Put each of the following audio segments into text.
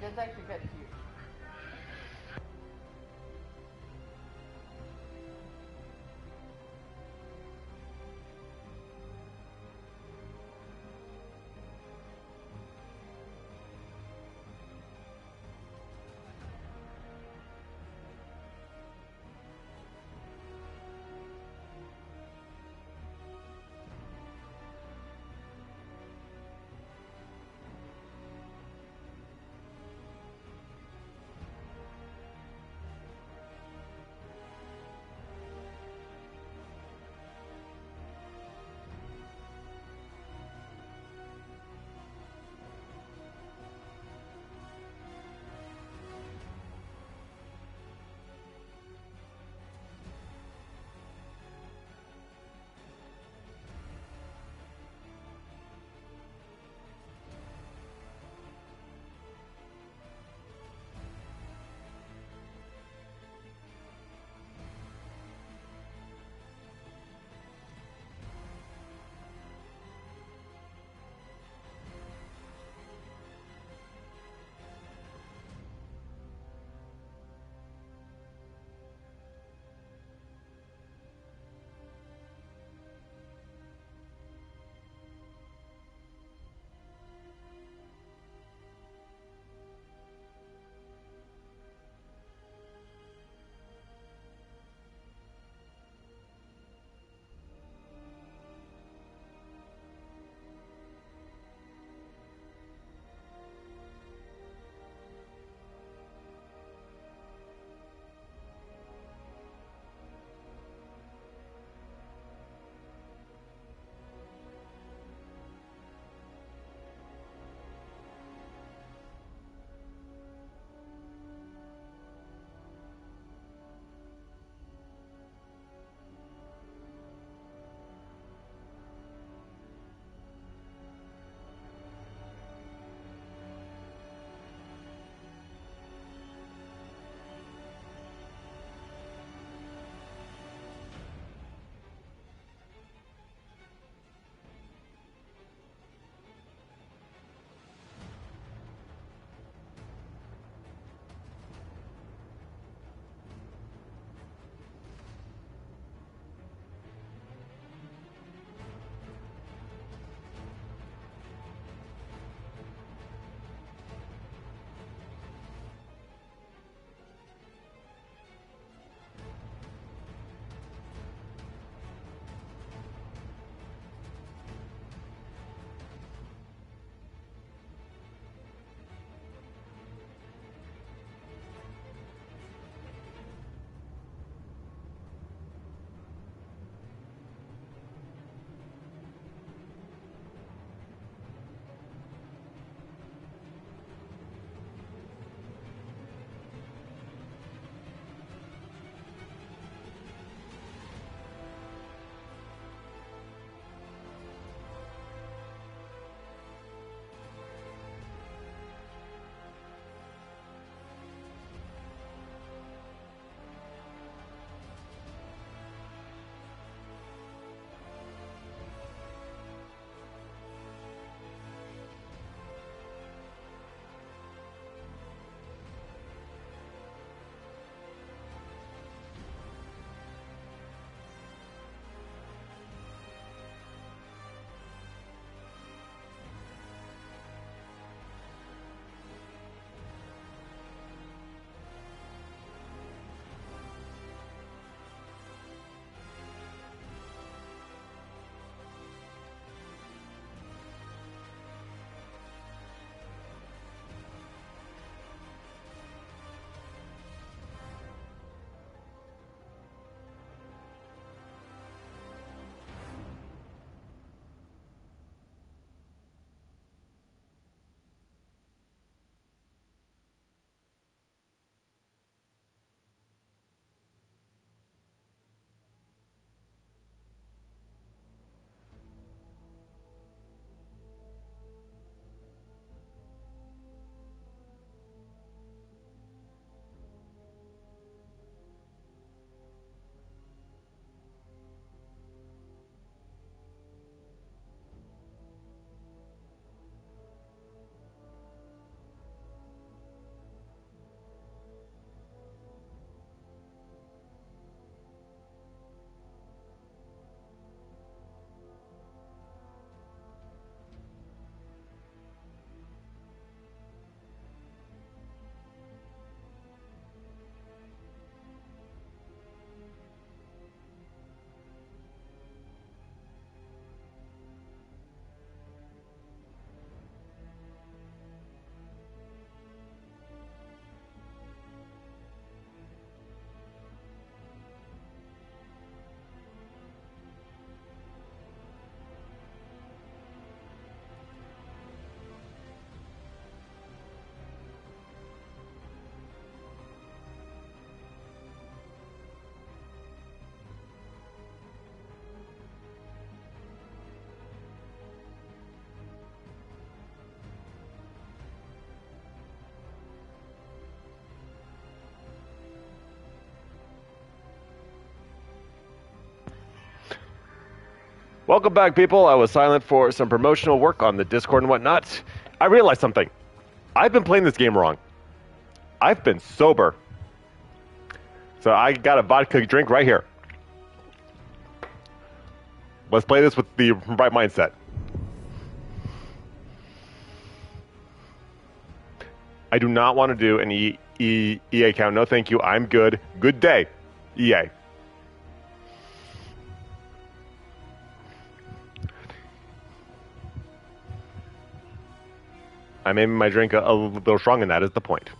That's actually kind of cute. Welcome back, people. I was silent for some promotional work on the Discord and whatnot. I realized something. I've been playing this game wrong. I've been sober. So I got a vodka drink right here. Let's play this with the right mindset. I do not want to do an EA account. No, thank you. I'm good. Good day, EA. I made my drink a little strong, and that is the point.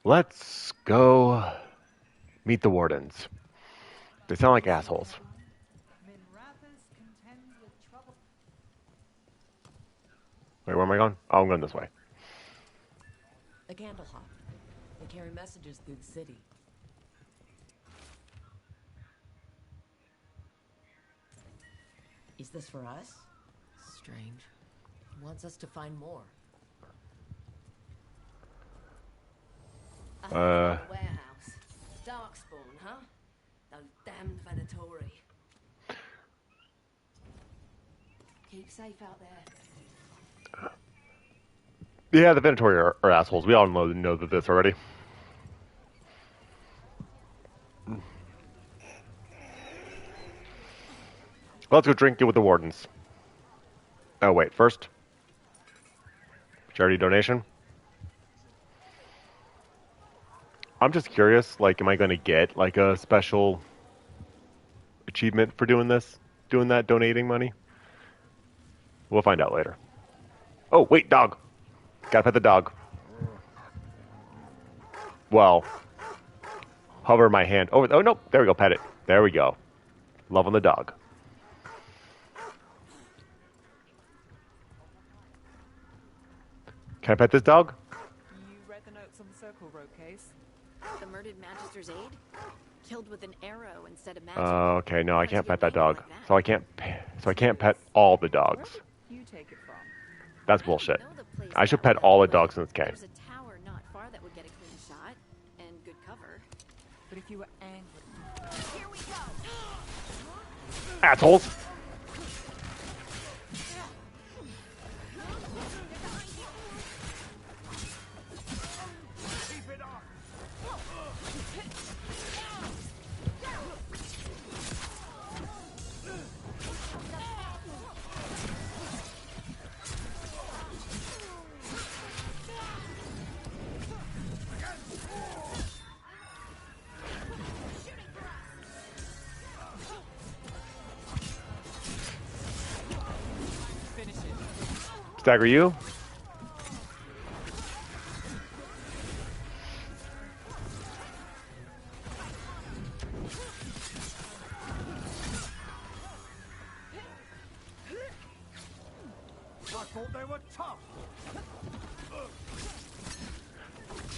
Let's go meet the wardens. They sound like assholes. Wait, where am I going? Oh, I'm going this way. A candle hop. They carry messages through the city. Is this for us? Strange. He wants us to find more. Warehouse. Darkspawn, huh? Those damned Venatori. Keep safe out there. Yeah, the Venatori are assholes. We all know this already. Let's go drink it with the wardens. Oh, wait. First, charity donation. I'm just curious, like, am I going to get, like, a special achievement for doing this? Doing that, donating money? We'll find out later. Oh, wait, dog. Gotta pet the dog. Well, hover my hand. Oh, no. There we go. Pet it. There we go. Love on the dog. Can I pet this dog? You read the notes on the Circle Road case? The murdered Magister's aide? Killed with an arrow instead of magic. Okay, no, I can't pet that dog. So I can't pet all the dogs. You take it from? That's bullshit. I should pet all the dogs in this game. There's a tower not far that would get a clean shot and good cover. But if you were angry... Here we go! Assholes! Stagger you? I thought they were tough.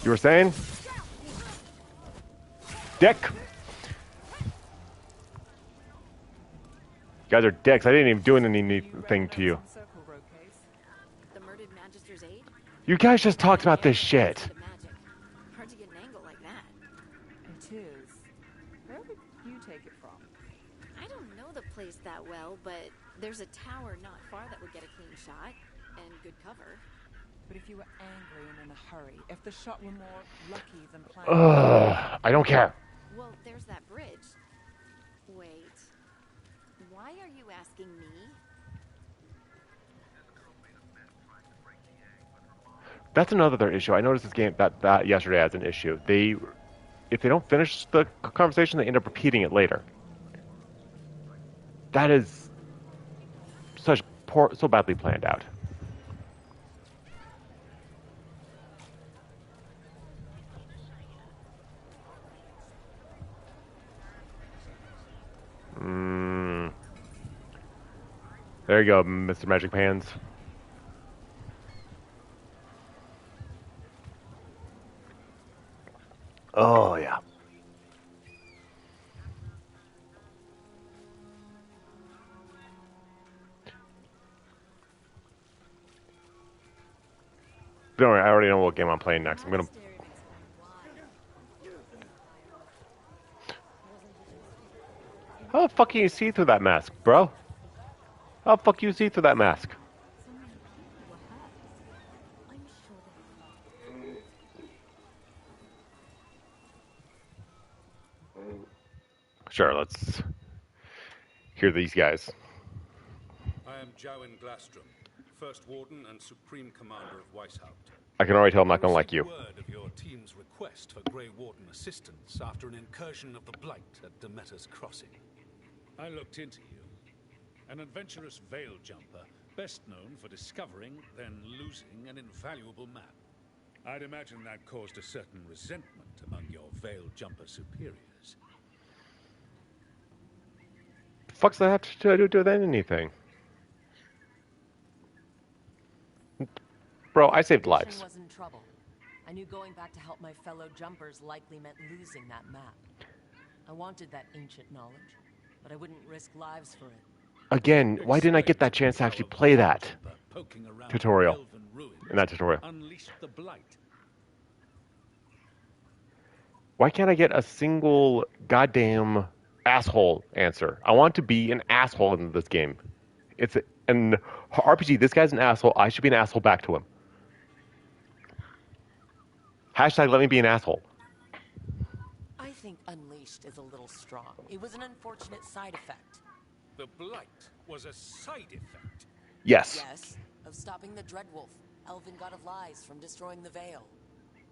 You were saying? Dick! You guys are dicks. I didn't even do anything to you. The murdered Magister's aide? You guys just talked about this shit. Hard to get an angle like that. It is. Where would you take it from? I don't know the place that well, but there's a tower not far that would get a clean shot and good cover. But if you were angry and in a hurry, if the shot were more lucky than planned... Ugh, I don't care. Well, there's that bridge. Wait. Why are you asking me? That's another issue. I noticed this game that yesterday as an issue. If they don't finish the conversation, they end up repeating it later. That is so badly planned out. There you go, Mr. Magic Pants. Oh, yeah. Don't worry, I already know what game I'm playing next. I'm gonna. How the fuck can you see through that mask, bro? How the fuck can you see through that mask? So many people were hurt. I'm sure Sure, let's hear these guys. I am Jowen Glastrom, First Warden and Supreme Commander of Weishaupt. I can already tell I'm I not gonna like received you. word of your team's request for Grey Warden assistance after an incursion of the Blight at Demeter's Crossing. I looked into you. An adventurous veil jumper, best known for discovering, then losing an invaluable map. I'd imagine that caused a certain resentment among your veil jumper superiors. The fuck's that have to do with anything? Bro, I saved The mission lives. was in trouble. I knew going back to help my fellow jumpers likely meant losing that map. I wanted that ancient knowledge, but I wouldn't risk lives for it. Again, why didn't I get that chance to actually play that tutorial? In that tutorial. Unleashed the Blight. Why can't I get a single goddamn asshole answer? I want to be an asshole in this game. It's an RPG. This guy's an asshole. I should be an asshole back to him. Hashtag let me be an asshole. I think unleashed is a little strong. It was an unfortunate side effect. The Blight was a side effect. Yes. Yes, of stopping the Dreadwolf, elven god of lies, from destroying the Veil.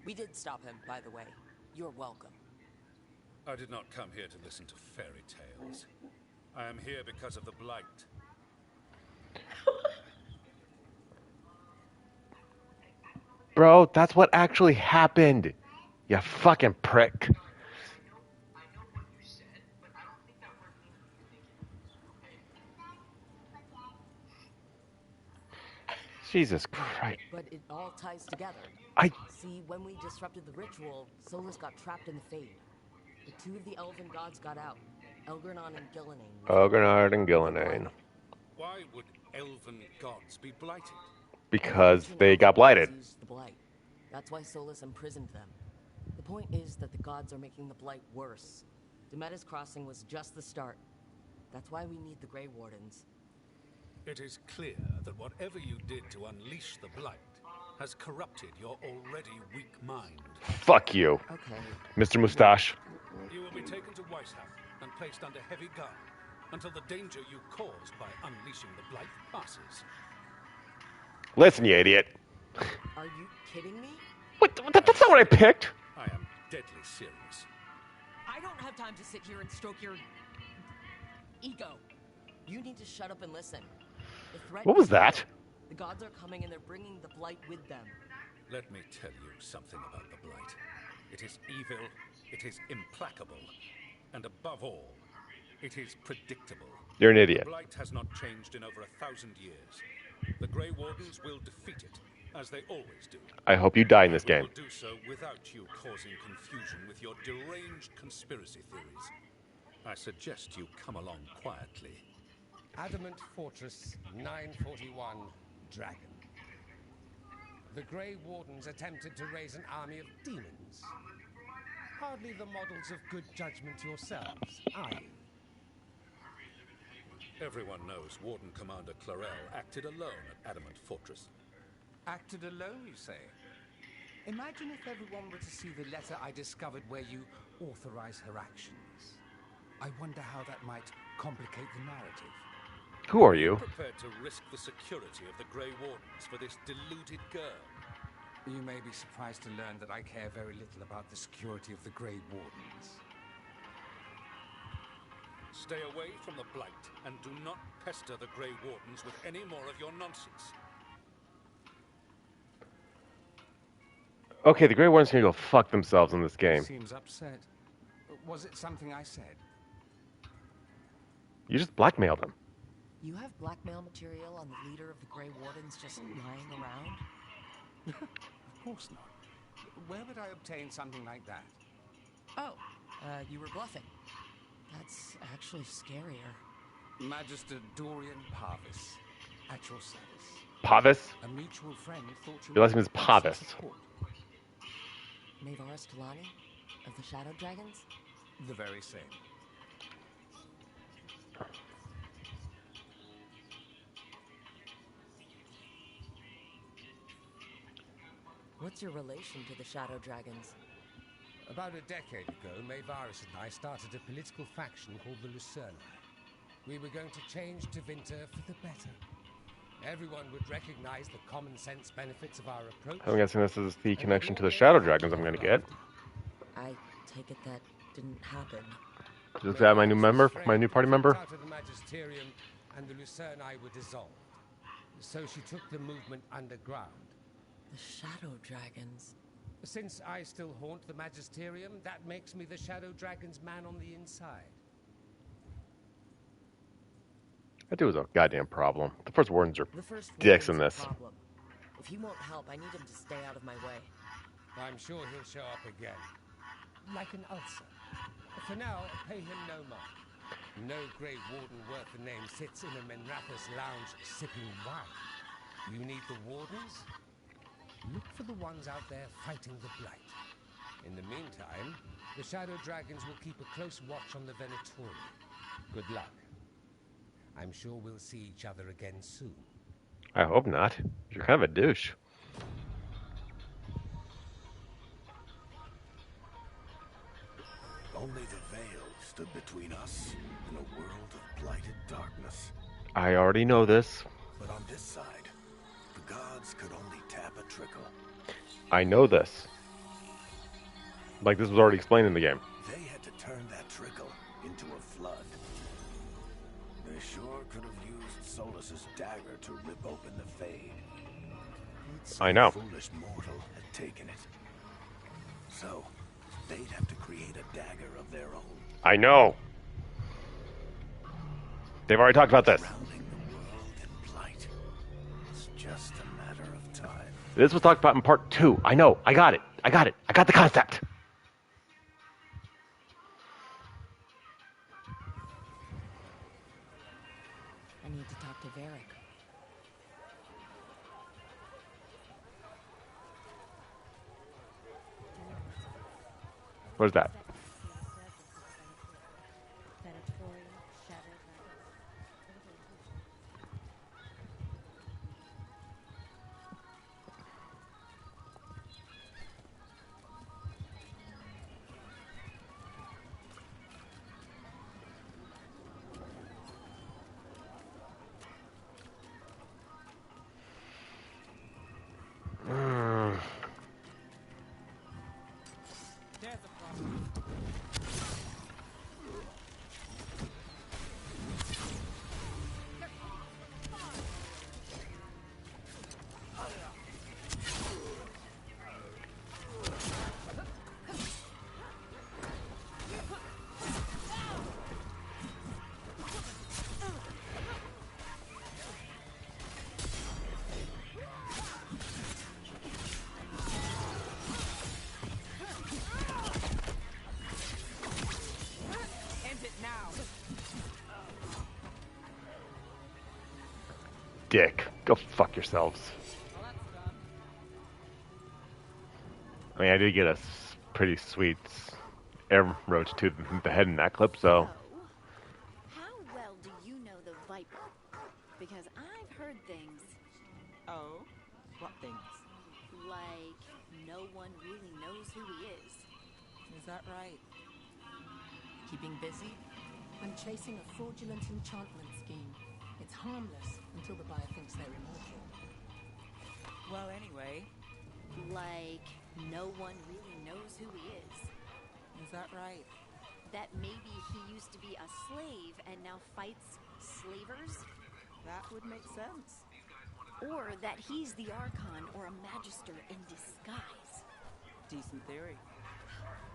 We did stop him, by the way. You're welcome. I did not come here to listen to fairy tales. I am here because of the Blight. Bro, that's what actually happened. You fucking prick. Jesus Christ. But it all ties together. See, when we disrupted the ritual, Solus got trapped in the Fade. The two of the elven gods got out, Elgernon and Gillenane. Elgernard and Gillenane. Why would elven gods be blighted? Because they got blighted. Used the blight. That's why Solus imprisoned them. The point is that the gods are making the blight worse. Demeter's Crossing was just the start. That's why we need the Grey Wardens. It is clear that whatever you did to unleash the Blight has corrupted your already weak mind. Fuck you, Okay. Mr. Mustache. You will be taken to Weishaupt and placed under heavy guard until the danger you caused by unleashing the Blight passes. Listen, you idiot. Are you kidding me? What? That's not what I picked. I am deadly serious. I don't have time to sit here and stroke your ego. You need to shut up and listen. The threat What was is real. that? The gods are coming and they're bringing the blight with them. Let me tell you something about the Blight. It is evil, it is implacable, and above all, it is predictable. You're an idiot. The Blight has not changed in over 1,000 years. The Grey Wardens will defeat it, as they always do. I hope you die in this We game. will do so without you causing confusion with your deranged conspiracy theories. I suggest you come along quietly. Adamant Fortress 941 Dragon. The Grey Wardens attempted to raise an army of demons. Hardly the models of good judgment yourselves, are you? Everyone knows Warden Commander Clarel acted alone at Adamant Fortress. Acted alone, you say? Imagine if everyone were to see the letter I discovered where you authorize her actions. I wonder how that might complicate the narrative. Who are you? Prepared to risk the security of the Grey Wardens for this deluded girl. You may be surprised to learn that I care very little about the security of the Grey Wardens. Stay away from the Blight and do not pester the Grey Wardens with any more of your nonsense. Okay, the Grey Wardens can go fuck themselves in this game. Seems upset. Was it something I said? You just blackmailed him. You have blackmail material on the leader of the Grey Wardens just lying around? Of course not. Where would I obtain something like that? Oh, you were bluffing. That's actually scarier. Magister Dorian Parvis, at your service. Pavis? A mutual friend thought you Your last name might is need some Pavis. support. Mavarus Talani of the Shadow Dragons? The very same. What's your relation to the Shadow Dragons? About a decade ago, Mavarus and I started a political faction called the Lucerni. We were going to change Tevinter for the better. Everyone would recognize the common sense benefits of our approach. I'm guessing this is the and connection we'd to all the live Shadow happily Dragons I'm ever going to get. after. I take it that didn't happen. Is that my new member? My new party member? Out of the Magisterium, and the Lucerni were dissolved. So she took the movement underground. The Shadow Dragons. Since I still haunt the Magisterium, that makes me the Shadow Dragon's man on the inside. That dude was a goddamn problem. The first wardens are The first dicks in warden's this. a problem. If he won't help, I need him to stay out of my way. I'm sure he'll show up again. Like an ulcer. For now, pay him no mind. No Grey Warden worth the name sits in a Menrathus lounge sipping wine. You need the wardens? Look for the ones out there fighting the Blight. In the meantime, the Shadow Dragons will keep a close watch on the Venatorium. Good luck. I'm sure we'll see each other again soon. I hope not. You're kind of a douche. Only the veil stood between us and a world of blighted darkness. I already know this. But on this side, the gods could only tap a trickle. I know this. Like this was already explained in the game. They had to turn that trickle into a flood. They sure could have used Solus's dagger to rip open the Fade. I know. Some foolish mortal had taken it. So, they'd have to create a dagger of their own. I know. They've already talked about this. Drowning the world in blight. It's just a matter of time. This was talked about in part 2. I know. I got it. I got it. I got the concept. I need to talk to Varric. What is that? Dick. Go fuck yourselves. I mean, I did get a pretty sweet arrow to the head in that clip, so... How well do you know the Viper? Because I've heard things Oh? What things? like no one really knows who he is. Is that right? Keeping busy? I'm chasing a fraudulent enchantment scheme. It's harmless until the buyer thinks they're immortal. Well, anyway, Like no one really knows who he is. is that right? That maybe he used to be a slave and now fights slavers? That would make sense. Or that he's the Archon or a Magister in disguise. Decent theory.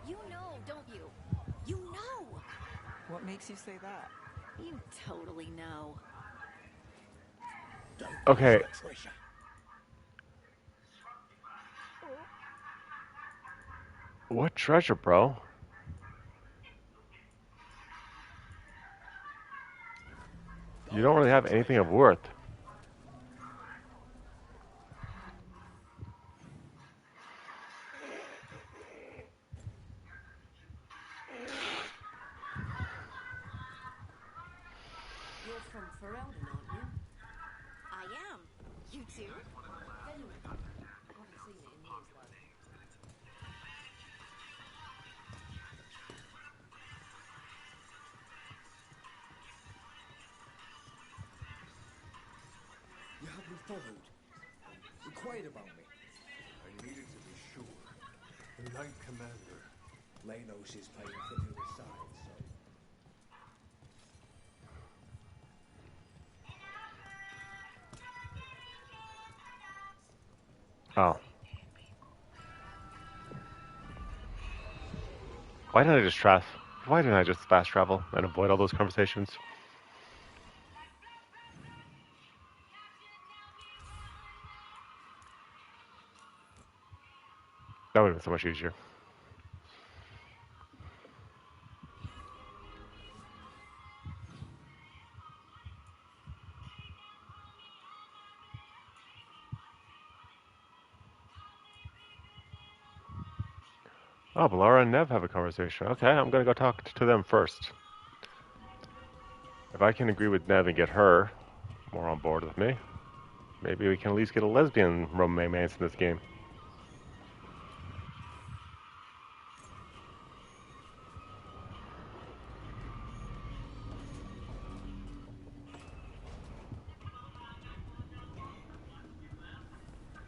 You know, don't you? You know! What makes you say that? You totally know. Okay. Treasure. What treasure, bro? You don't really have anything of worth. from Ferelden, aren't you? I am. You too? Genuine. Haven't seen it in years, though. You have me followed. Inquired about me. I needed to be sure. The Knight Commander. Lanos is paying for the other side, so... Oh. Why didn't I just Why didn't I just fast travel and avoid all those conversations? That would have been so much easier. Oh, Valara and Nev have a conversation. Okay, I'm gonna go talk to them first. If I can agree with Nev and get her more on board with me, maybe we can at least get a lesbian romance in this game.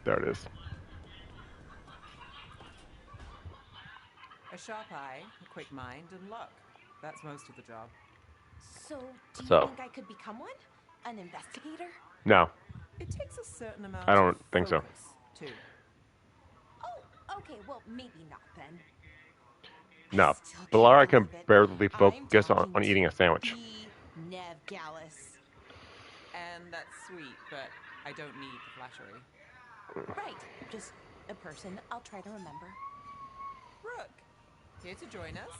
There it is. A sharp eye, a quick mind, and luck. That's most of the job. So, do you So. think I could become one? An investigator? No, It takes a certain amount I don't of think so. focus, too. Oh, okay, well, maybe not then. No. Still can't Valara can believe it. barely I'm focus on talking eating a to sandwich. the Nev Gallus. And that's sweet, but I don't need the flattery. Right, just a person I'll try to remember. Rook, here to join us.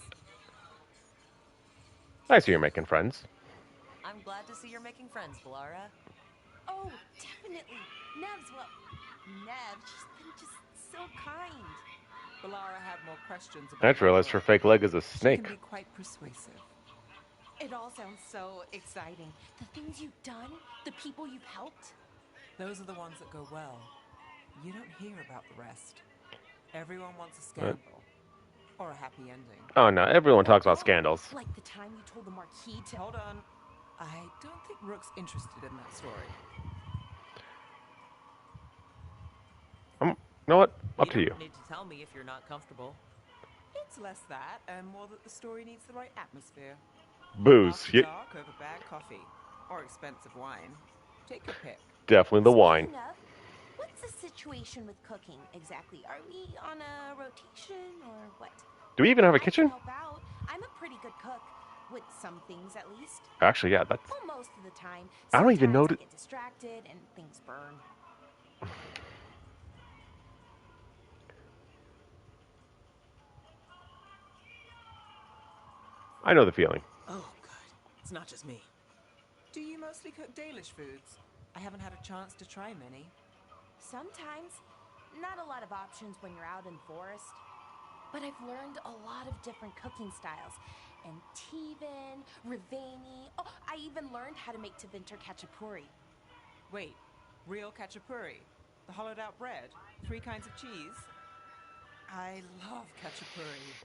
I see you're making friends. I'm glad to see you're making friends, Valara. Oh, definitely. Nev's, well, Nev, she's been just so kind. Valara had more questions I about just realized her Rook. fake leg is a She snake. can be quite persuasive. It all sounds so exciting. The things you've done, the people you've helped. Those are the ones that go well. You don't hear about the rest. Everyone wants a scandal. Or a happy ending. Oh no, everyone talks about scandals. Like the time you told the Marquis to... Hold on. I don't think Rook's interested in that story. You know what? Up to You you. don't need to tell me if you're not comfortable. It's less that, and more that the story needs the right atmosphere. Booze. After dark over bad coffee. Or expensive wine. Take your pick. Definitely the wine. Speaking of, what's the situation with cooking exactly? Are we on a rotation or what? Do we even have a I can kitchen? help out. I'm a pretty good cook. With some things, at least. Actually, yeah, that's... Well, most of the time. I don't even know Sometimes I that... get distracted and things burn. I know the feeling. Oh, good. It's not just me. Do you mostly cook Dalish foods? I haven't had a chance to try many. Sometimes. Not a lot of options when you're out in the forest. But I've learned a lot of different cooking styles. Antivan, Rivani. Oh, I even learned how to make Tevinter Khachapuri. Wait, real khachapuri? The hollowed out bread? 3 kinds of cheese? I love khachapuri.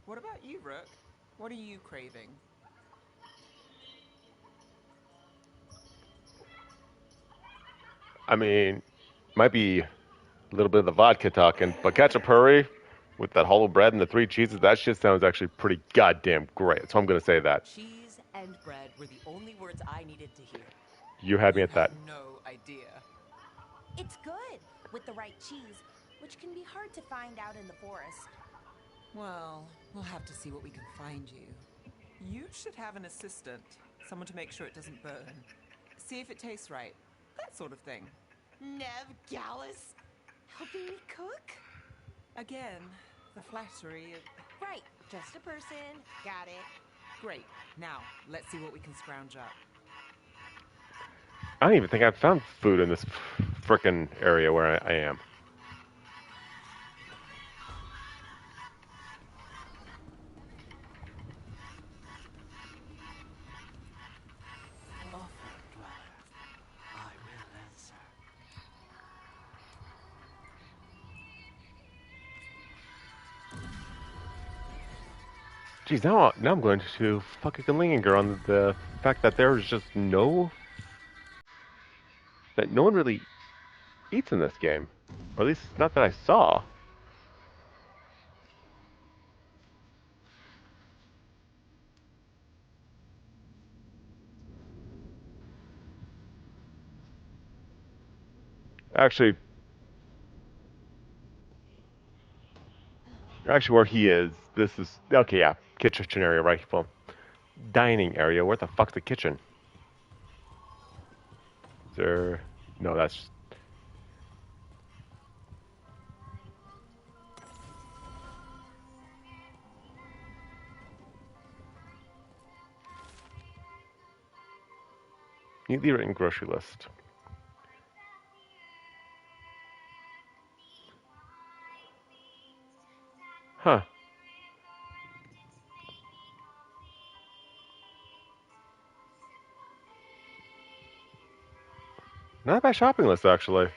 What about you, Rook? What are you craving? I mean, might be a little bit of the vodka talking, but khachapuri with that hollow bread and the 3 cheeses, that shit sounds actually pretty goddamn great. So I'm gonna say that. Cheese and bread were the only words I needed to hear. You had me at that. No idea. It's good with the right cheese, which can be hard to find out in the forest. Well, we'll have to see what we can find you. You should have an assistant. Someone to make sure it doesn't burn. See if it tastes right. That sort of thing. Nev Gallus, helping me cook? Again, the flattery of... Right, just a person. Got it. Great. Now, let's see what we can scrounge up. I don't even think I've found food in this frickin' area where I am. Geez, now I'm going to fucking linger on the fact that there's just that no one really eats in this game, or at least not that I saw. Actually, where he is, this is okay. Yeah, kitchen area, right? Well, dining area. Where the fuck's the kitchen? Is there? No, that's neatly written grocery list. Huh. Not a bad shopping list, actually.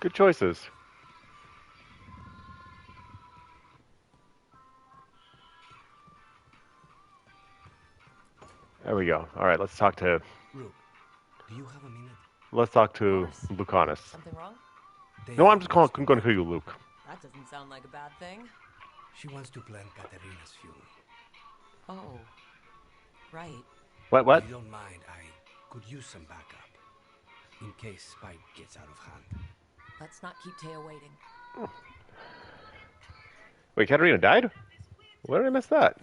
Good choices. There we go. All right, let's talk to. Rook, do you have a minute? Let's talk to Lucanus. Something wrong? No, I'm going to call you Luke. That doesn't sound like a bad thing. She wants to plan Katerina's funeral. Oh, right. What? If you don't mind, I could use some backup. In case Spike gets out of hand. Let's not keep Teo waiting. Wait, Katerina died? Where did I miss that?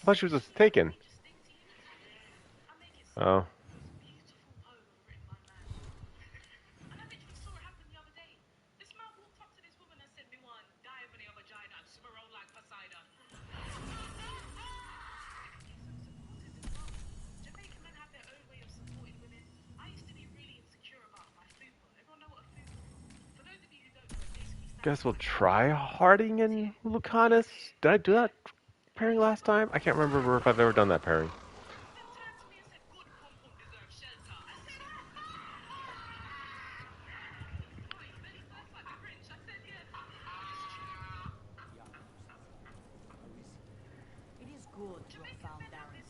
I thought she was just taken. Oh. Guess we'll try Harding and Lucanus. Did I do that pairing last time? I can't remember if I've ever done that pairing. It is good to have found Darren's.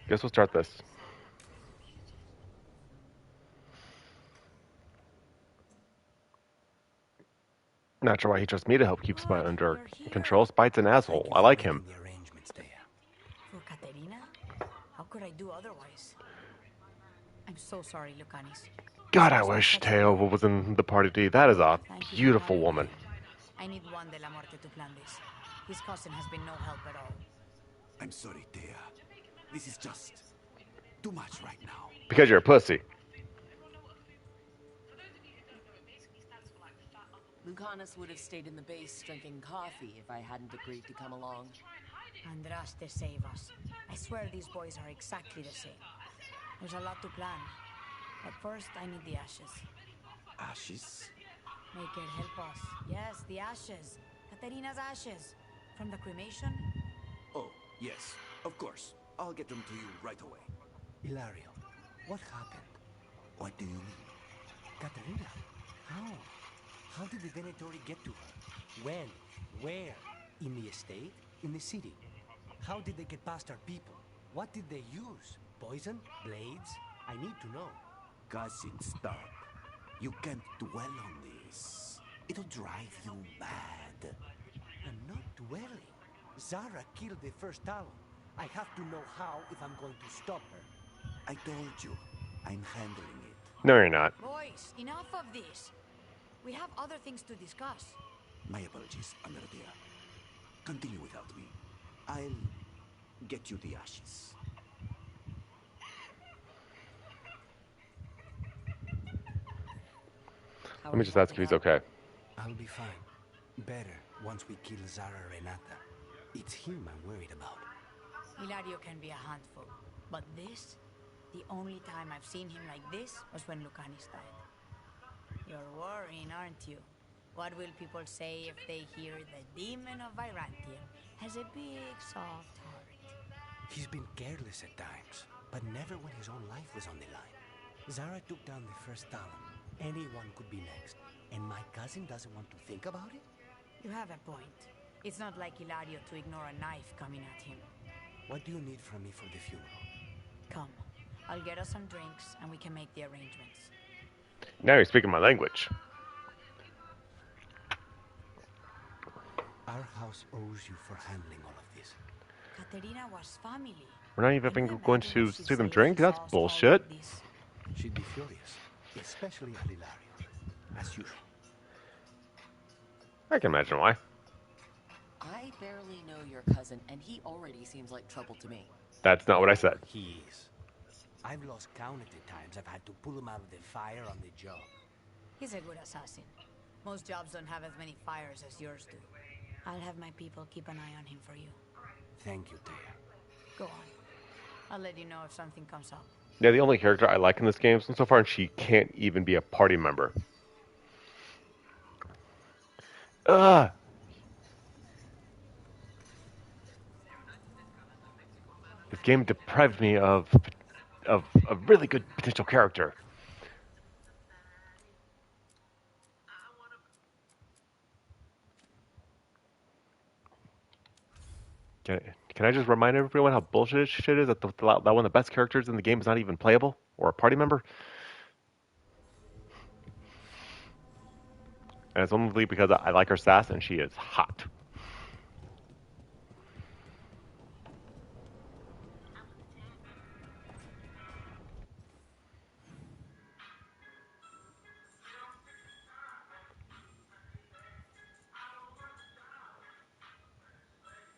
Guess we'll start this. Not sure why he trusts me to help keep Spite under control. Spite's an asshole. I like him. For Katerina? How could I do otherwise? I'm so sorry, Lucanis. God, I wish Teo was in the party today. That is a beautiful woman. I need Juan de la Muerte to plan this. His cousin has been no help at all. I'm sorry, Thea. This is just too much right now. Because you're a pussy. Lucanus would have stayed in the base drinking coffee if I hadn't agreed to come along. Andras, to save us. I swear these boys are exactly the same. There's a lot to plan. But first, I need the ashes. Ashes? Make it help us. Yes, the ashes. Katerina's ashes. From the cremation? Oh, yes, of course. I'll get them to you right away. Hilario, what happened? What do you mean? Katerina, how? How did the Venatori get to her? When? Where? In the estate? In the city? How did they get past our people? What did they use? Poison? Blades? I need to know. Cousin, stop. You can't dwell on this. It'll drive you mad. I'm not dwelling. Zara killed the first Talon. I have to know how if I'm going to stop her. I told you, I'm handling it. No, you're not. Boys, enough of this. We have other things to discuss. My apologies, Amerdia. Continue without me. I'll get you the ashes. Let me just ask if he's okay. I'll be fine. Better once we kill Zara Renata. It's him I'm worried about. Hilario can be a handful. But this? The only time I've seen him like this was when Lucanis died. You're worrying, aren't you? What will people say if they hear the demon of Virantium has a big, soft heart? He's been careless at times, but never when his own life was on the line. Zara took down the first Talon. Anyone could be next, and my cousin doesn't want to think about it? You have a point. It's not like Hilario to ignore a knife coming at him. What do you need from me for the funeral? Come, I'll get us some drinks and we can make the arrangements. Now you're speaking my language. Our house owes you for handling all of this. Katerina was family. We're not even going to see them drink? That's bullshit. She'd be furious, especially at Hilario, as usual. I can imagine why. I barely know your cousin, and he already seems like trouble to me. That's not what I said. He is. I've lost count of the times I've had to pull him out of the fire on the job. He's a good assassin. Most jobs don't have as many fires as yours do. I'll have my people keep an eye on him for you. Thank you, Taya. Go on. I'll let you know if something comes up. Yeah, the only character I like in this game so far, and she can't even be a party member. Ugh. This game deprived me of a really good potential character. Can I just remind everyone how bullshit shit is that that one of the best characters in the game is not even playable or a party member? And it's only because I like her sass and she is hot.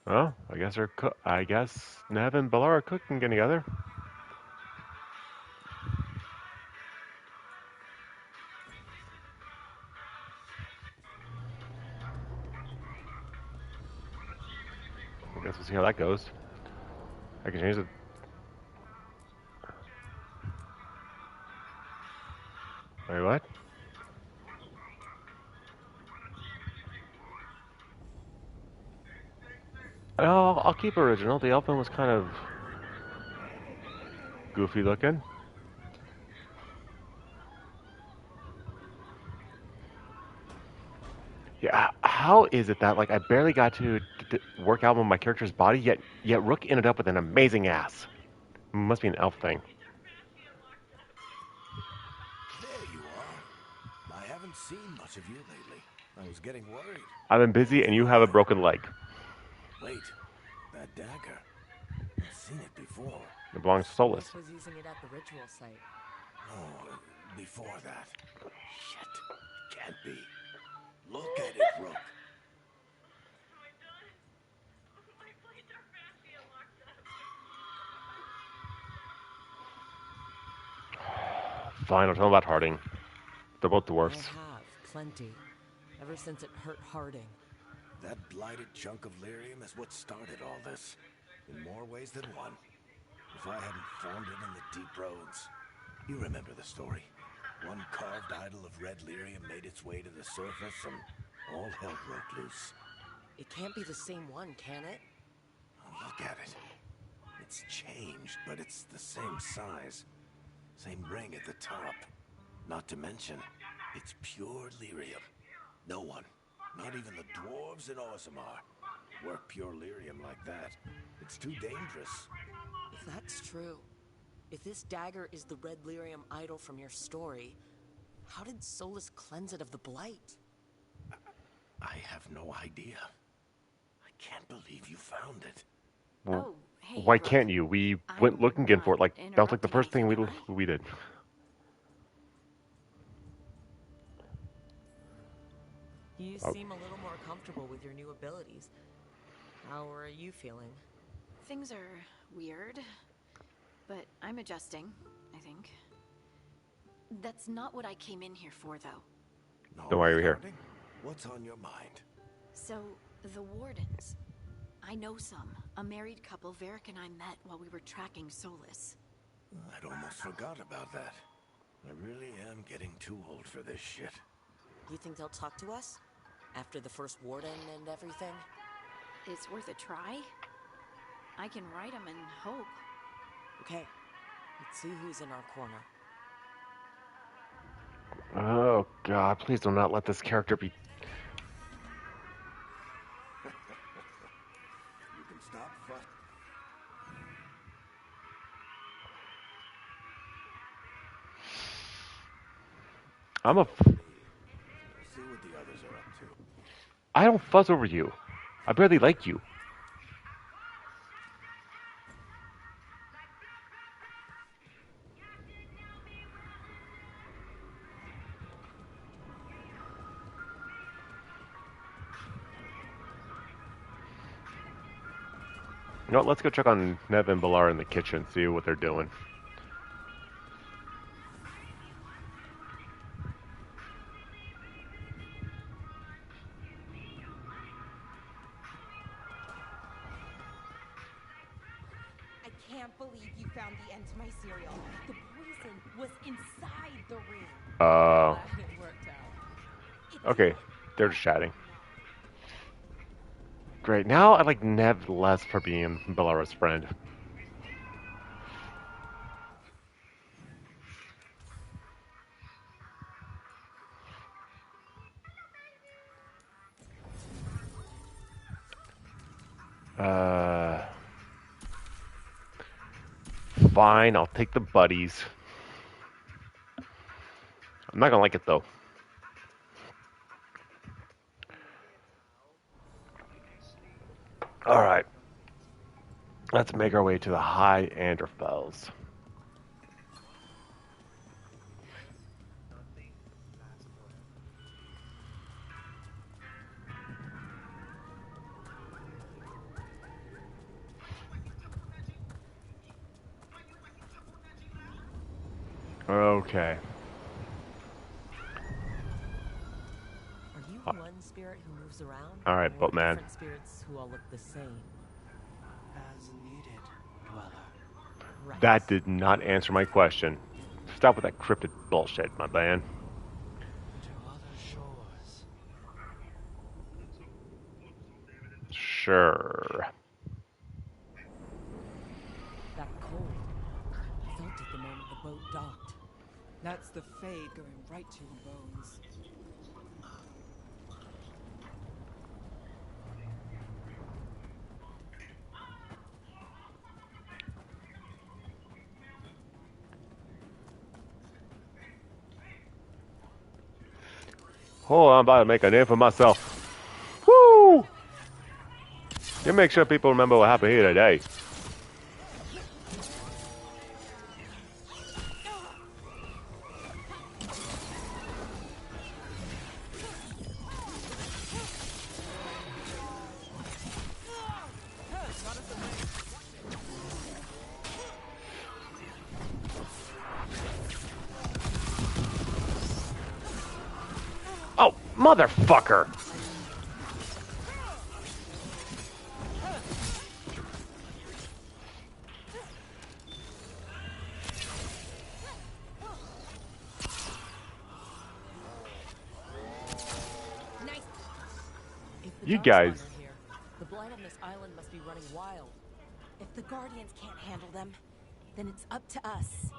Well, I guess Nev and Belar are cooking together. I guess we'll see how that goes. I can change it. Wait, what? Oh, I'll keep original. The elfin was kind of goofy looking. Yeah, how is it that like I barely got to work out on my character's body, yet Rook ended up with an amazing ass? Must be an elf thing. There you are. I haven't seen much of you lately. I was getting worried. I've been busy, and you have a broken leg. Wait, that dagger. I've seen it before. It belongs to Solus. was using it at the ritual site. No, before that. Shit, can't be. Look at it, Rook. Fine, I'll tell them about Harding. They're both I dwarfs. have, plenty. Ever since it hurt Harding. That blighted chunk of lyrium is what started all this. In more ways than one. If I hadn't found it in the deep roads. You remember the story. One carved idol of red lyrium made its way to the surface and all hell broke loose. It can't be the same one, can it? Oh, look at it. It's changed, but it's the same size. Same ring at the top. Not to mention, it's pure lyrium. No one, not even the dwarves in Orzammar, work pure lyrium like that. It's too dangerous. If that's true, if this dagger is the red lyrium idol from your story, how did Solus cleanse it of the blight? I have no idea. I can't believe you found it. Well, Oh, hey, why Rook. can't you? We went looking again for it. Like that was like the first thing we did. You Oh. seem a little more comfortable with your new abilities. How are you feeling? Things are weird, but I'm adjusting, I think. That's not what I came in here for, though. Then why are you here? Harding? What's on your mind? So, the Wardens. I know some. A married couple Varric and I met while we were tracking Solus. I'd almost forgot about that. I really am getting too old for this shit. You think they'll talk to us? After the first warden and everything? It's worth a try. I can write them and hope. Okay, let's see who's in our corner. Oh God! Please do not let this character be. You can stop fuss. I'm a. See what the others are up to. I don't fuss over you. I barely like you. You know what? Let's go check on Nev and Balar in the kitchen, see what they're doing. I can't believe you found the end to my cereal. The poison was inside the ring. Uh. Glad it worked out. Okay, they're just chatting. Great. Now I like Nev less for being Balara's friend. Fine, I'll take the buddies. I'm not gonna like it though. Alright. Let's make our way to the High Anderfels. Okay. Are you one spirit who moves around? All right, or Boatman. different spirits who all look the same? As needed, dweller. Right. That did not answer my question. Stop with that cryptid bullshit, my man. To other shores. Sure. That cold. I felt it the moment the boat docked. That's the Fade going right to your bones. Oh, I'm about to make a name for myself. Woo! You make sure people remember what happened here today. Oh, motherfucker! Nice. If the You Darkspawn guys. are here, the blight on this island must be running wild. If the Guardians can't handle them, then it's up to us.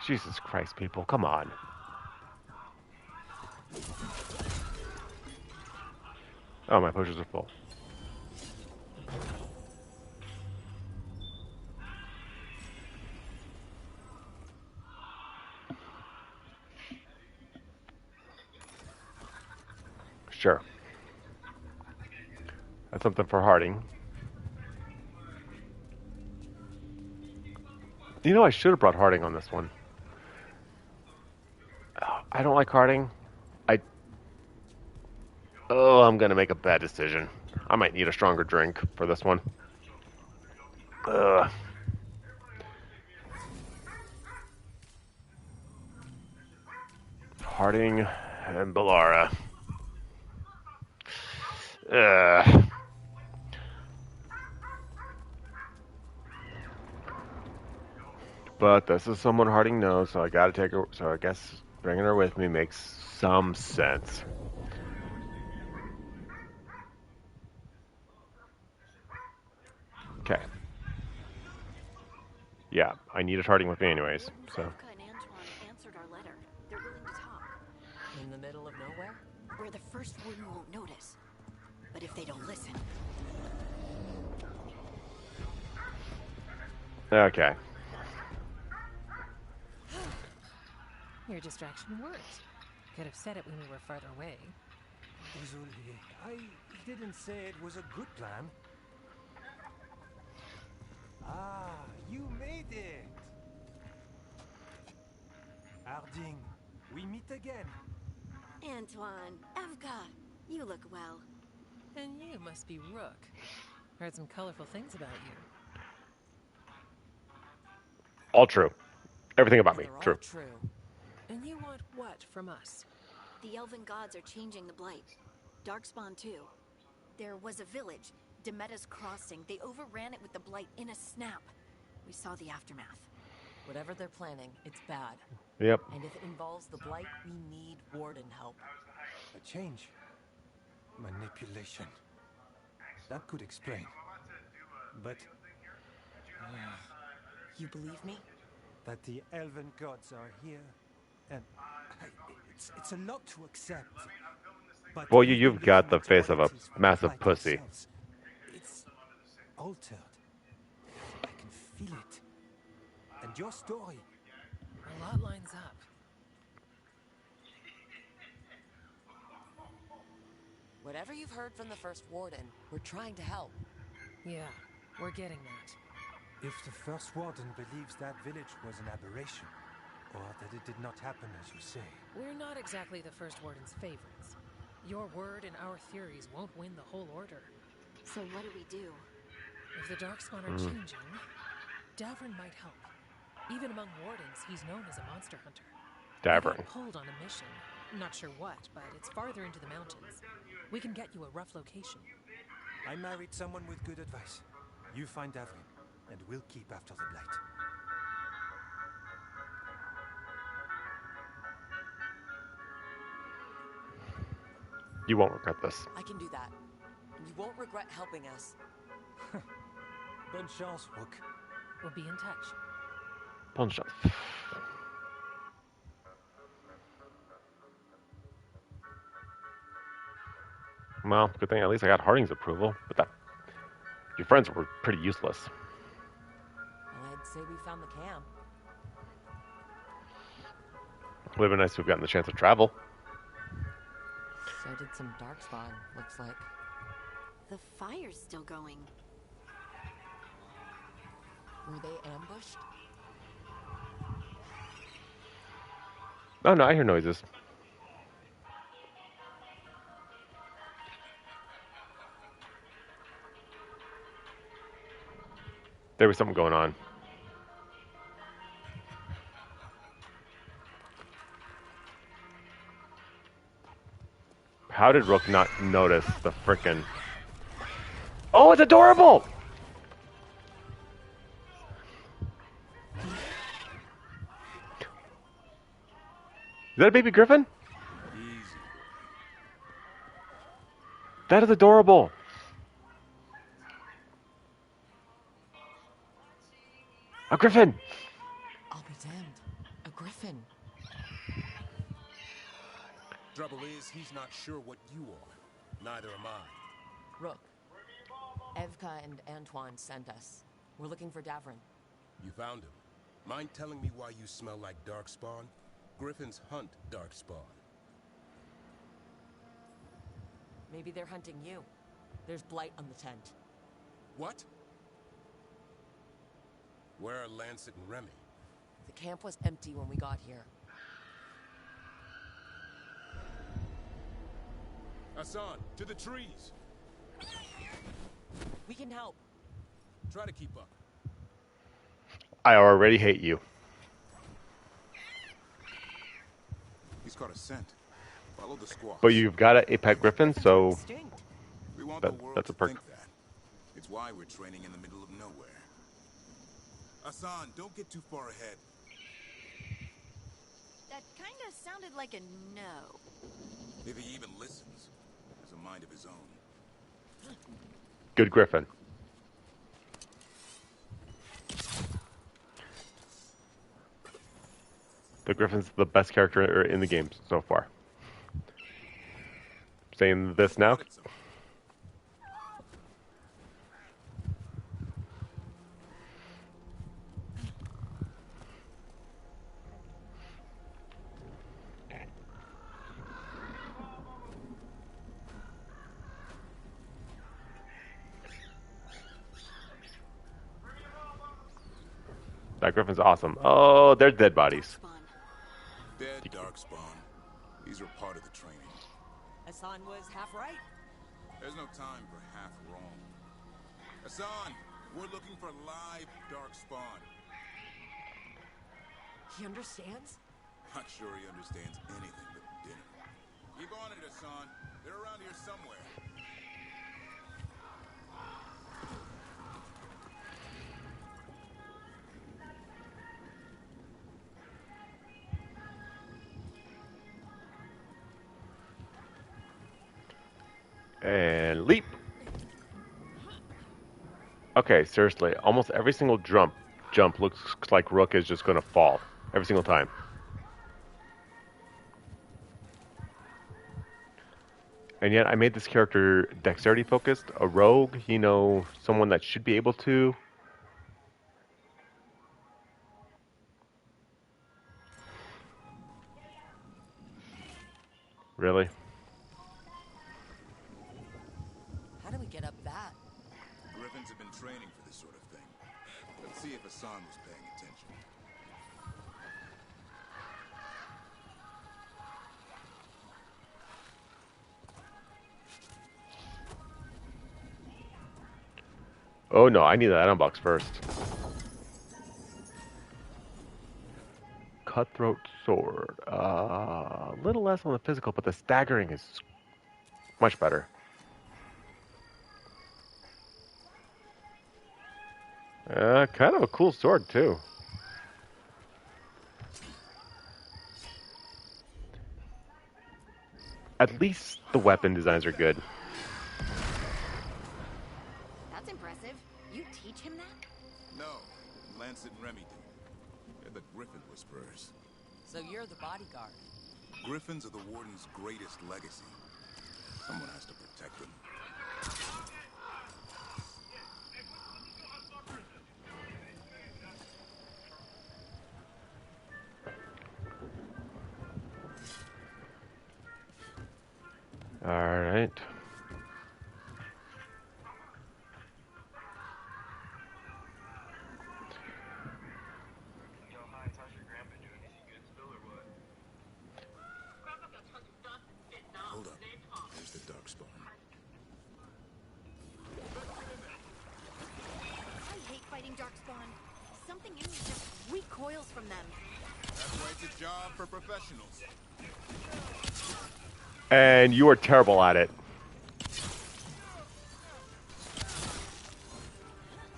Jesus Christ, people, come on. Oh, my potions are full. Sure. That's something for Harding. You know, I should have brought Harding on this one. I don't like Harding. Oh, I'm gonna make a bad decision. I might need a stronger drink for this one. Ugh. Harding and Balara. Ugh. But this is someone Harding knows, so I gotta take her. So I guess bringing her with me makes some sense. Okay. Yeah, I need a charting with me anyways, so. Evka and Antoine answered our letter. They're willing to talk. In the middle of nowhere? Where the first warden won't notice. But if they don't listen... Okay. Your distraction worked. Could have said it when we were farther away. Désolé. I didn't say it was a good plan. Ah, you made it! Harding, we meet again. Antoine, Evka, you look well. And you must be Rook. Heard some colorful things about you. All true. Everything about me. True. True. And you want what from us? The elven gods are changing the blight. Darkspawn too. There was a village, Demeter's Crossing. They overran it with the blight in a snap. We saw the aftermath. Whatever they're planning, it's bad. Yep. And if it involves the blight, we need warden help. A change. Manipulation. That could explain. But... you believe me? That the elven gods are here, and it's a lot to accept. But Well, you've got the face of a massive pussy. It's altered. I can feel it. And your story. A lot lines up. Whatever you've heard from the first warden, we're trying to help. Yeah, we're getting that. If the first warden believes that village was an aberration, or that it did not happen as you say... We're not exactly the first warden's favorites. Your word and our theories won't win the whole order. So what do we do? If the Darkspawn are changing, Davrin might help. Even among wardens, he's known as a monster hunter. Davrin. He got pulled on a mission. Not sure what, but it's farther into the mountains. We can get you a rough location. I married someone with good advice. You find Davrin, and we'll keep after the blight. You won't regret this. I can do that. You won't regret helping us. Bonne chance, Rook. We'll be in touch. Punch up. Well, good thing at least I got Harding's approval. But that, your friends were pretty useless. Well, I'd say we found the camp. Would have been nice to have gotten the chance to travel. So did some Darkspawn, looks like. The fire's still going. Were they ambushed? Oh no, I hear noises. There was something going on. How did Rook not notice the frickin'... Oh, it's adorable! Is that a baby griffin? Easy. That is adorable. A griffin! I'll be damned. A griffin. Trouble is, he's not sure what you are. Neither am I. Rook. Evka and Antoine sent us. We're looking for Davrin. You found him. Mind telling me why you smell like Darkspawn? Griffins hunt Darkspawn. Maybe they're hunting you. There's blight on the tent. What? Where are Lancet and Remy? The camp was empty when we got here. Hassan, to the trees! We can help. Try to keep up. I already hate you. He's got a scent. Follow the squawks. But you've got a pet griffin, so We want the world that's a to perk. think that. It's why we're training in the middle of nowhere. Hassan, don't get too far ahead. That kind of sounded like a no. If he even listens, has a mind of his own. Good griffin. Griffin's the best character in the game so far. Saying this now. That Griffin's awesome. Oh, they're dead bodies. Dead Darkspawn. These are part of the training. Hassan was half right. There's no time for half wrong. Hassan, we're looking for live Darkspawn. He understands? Not sure he understands anything but dinner. Keep on it, Hassan. They're around here somewhere. And leap. Okay, seriously, almost every single jump looks like Rook is just going to fall every single time. And yet I made this character dexterity focused, a rogue, you know, someone that should be able to. Really? How do we get up that? Griffins have been training for this sort of thing. Let's see if Hassan was paying attention. Oh no, I need that item box first. Cutthroat sword. A little less on the physical, but the staggering is much better. Kind of a cool sword too. At least the weapon designs are good. That's impressive. You teach him that? No, Lancet and Remy do. They're the Griffin Whisperers. So you're the bodyguard. Griffins are the Warden's greatest legacy. Someone has to protect them. All right. Hold up. There's the Darkspawn. I hate fighting Darkspawn. Something in me just recoils from them. That's why it's a job for professionals. And you are terrible at it.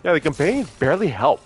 Yeah, the companions barely help.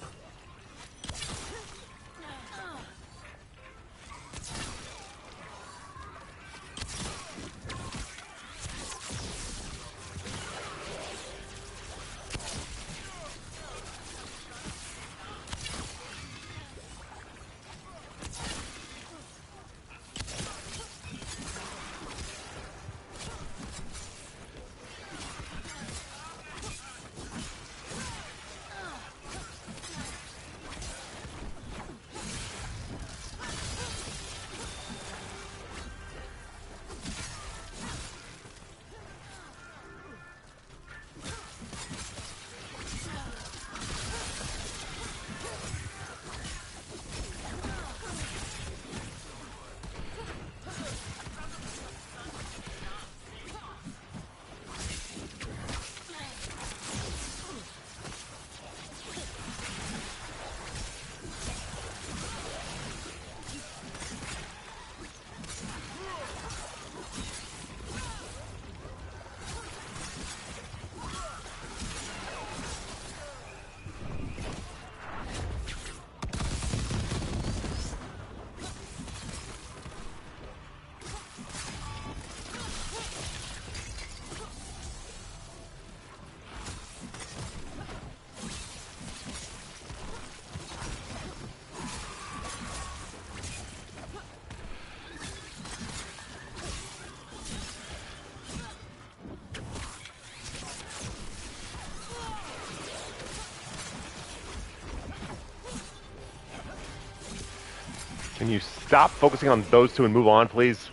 Can you stop focusing on those two and move on, please?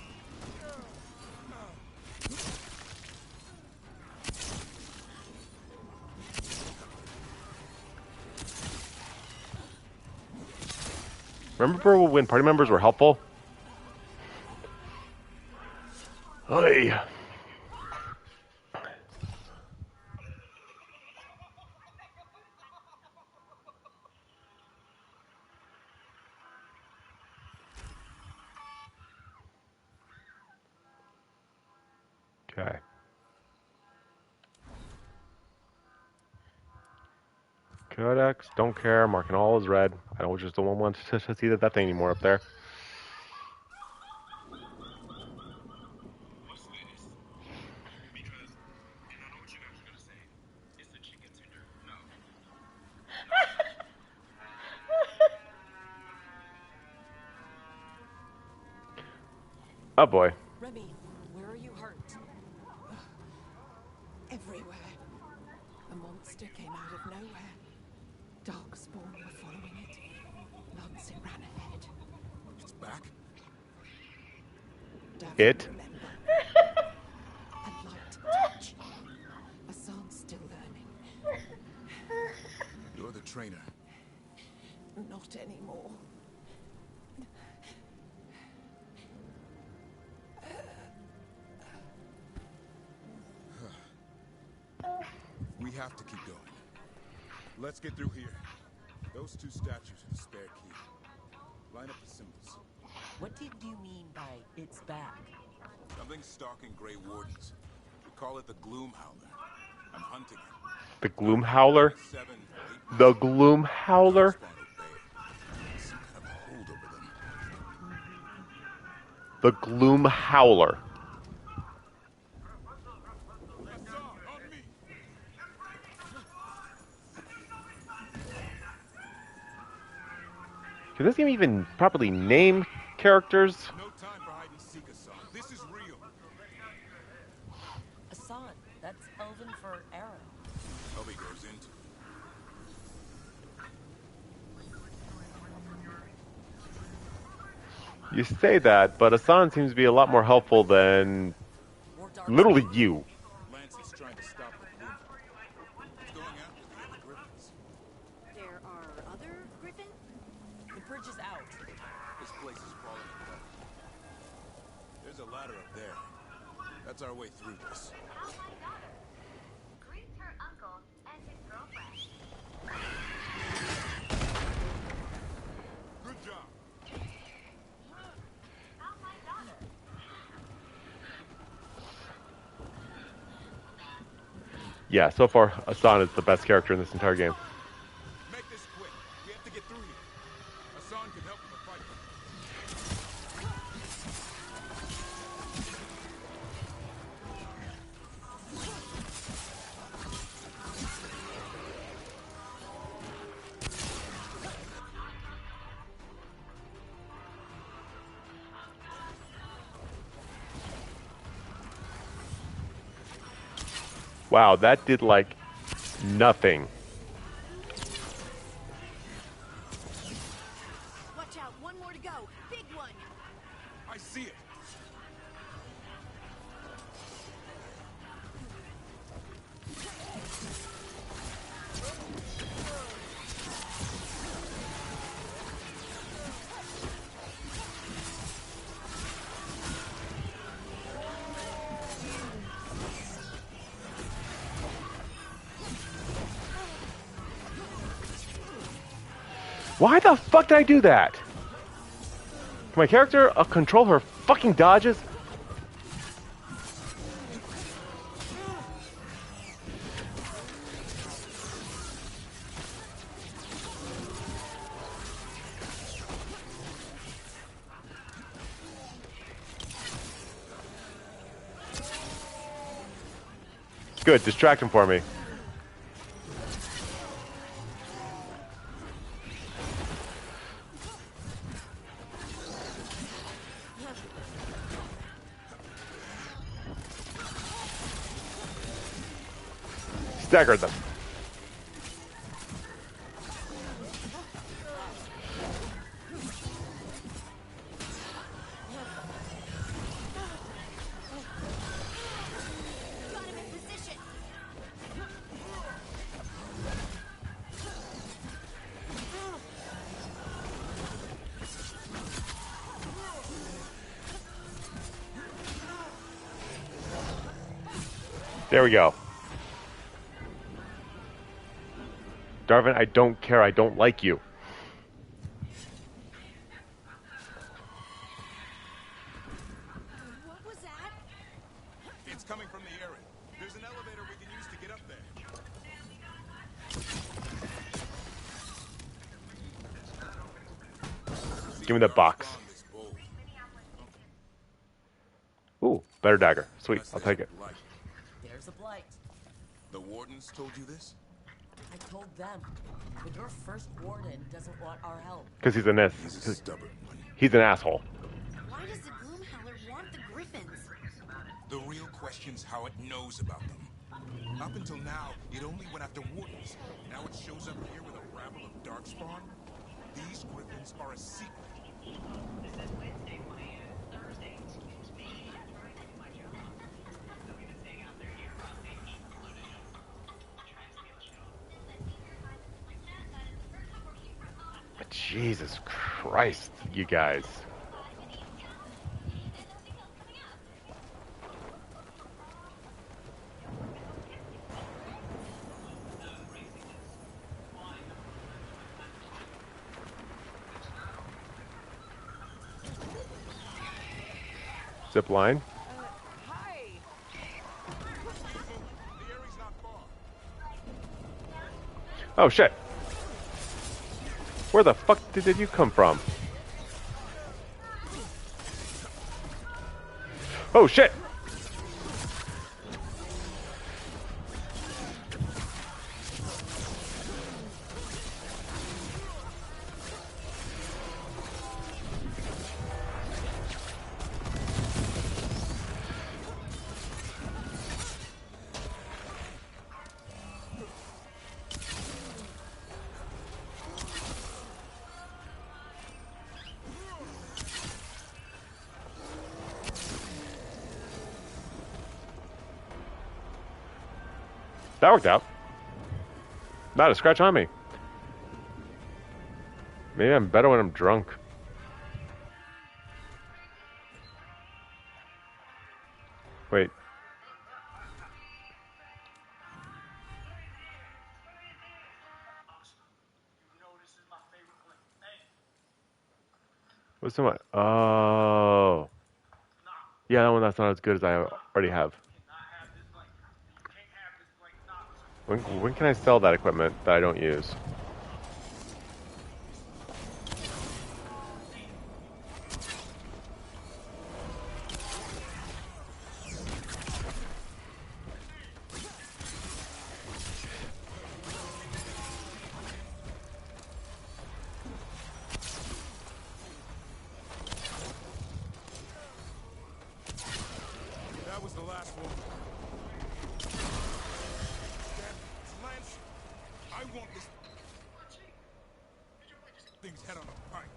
Remember when party members were helpful? Hey. Okay. Codex, don't care, marking all as red. I don't just don't want to see that thing anymore up there. Oh boy. Remy, where are you hurt? Everywhere. A monster came out of nowhere. Darkspawn were following it. Once it ran ahead. It's back? It? Remember. A light touch. Hassan's still learning. You're the trainer. Not anymore. We have to keep going. Let's get through here. Those two statues are the spare key. Line up the symbols. What did you mean by it's back? Something's stalking Grey Wardens. We call it the Gloom Howler. I'm hunting it. The Gloom Howler? The Gloom Howler? Some kind of hold over them. The Gloom Howler. Can this game even properly name characters? No time for hide and seek, Hassan. This is real. Hassan, that's Elven for arrow. Elvi goes into it. You say that, but Hassan seems to be a lot more helpful than literally you. Lance is trying to stop the Gloom Howler. It's going after the other Griffins. There are other Griffin? The bridge is out. This place is falling apart. There's a ladder up there. That's our way through this. How's my daughter? Greet her uncle and his girlfriend. Good job. How's my daughter? Yeah, so far Hassan is the best character in this entire game. Make this quick. We have to get through here. Hassan can help with the fight. Wow, that did like nothing. Watch out, one more to go. Big one. I see it. Why the fuck did I do that? Can my character control her fucking dodges? Good, distract him for me. Staggered them. There we go. Darvin, I don't care. I don't like you. What was that? It's coming from the area. There's an elevator we can use to get up there. Give me the box. Ooh, better dagger. Sweet, I'll take it. There's a blight. The wardens told you this? I told them. But your first warden doesn't want our help. Because he's an He's an asshole. Why does the Gloomhowler want the Griffins? The real question's how it knows about them. Up until now, it only went after wardens. Now it shows up here with a rabble of darkspawn. These Griffins are a secret. Jesus Christ, you guys. Zip line. Oh shit. Where the fuck did you come from? Oh shit. That worked out. Not a scratch on me. Maybe I'm better when I'm drunk. Wait. What's the one? Oh. Yeah, that one that's not as good as I already have. When can I sell that equipment that I don't use? That was the last one. Lance, I want this thing's head on a pike.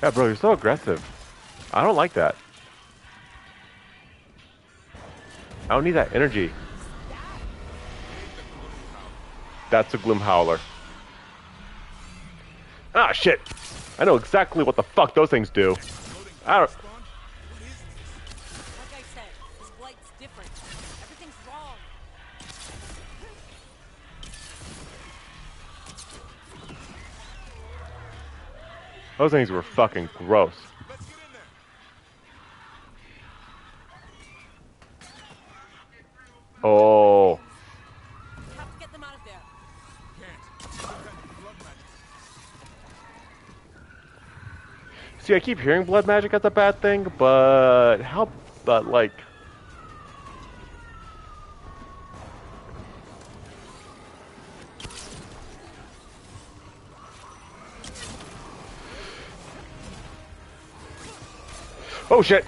Yeah, bro, you're so aggressive. I don't like that. I don't need that energy. That's a Gloom Howler. Ah, shit. I know exactly what the fuck those things do. I don't... Like I said, this blight's different. Everything's wrong. Those things were fucking gross. Oh. Have to get them out of there. See, I keep hearing blood magic as a bad thing, but how, but like... Oh shit!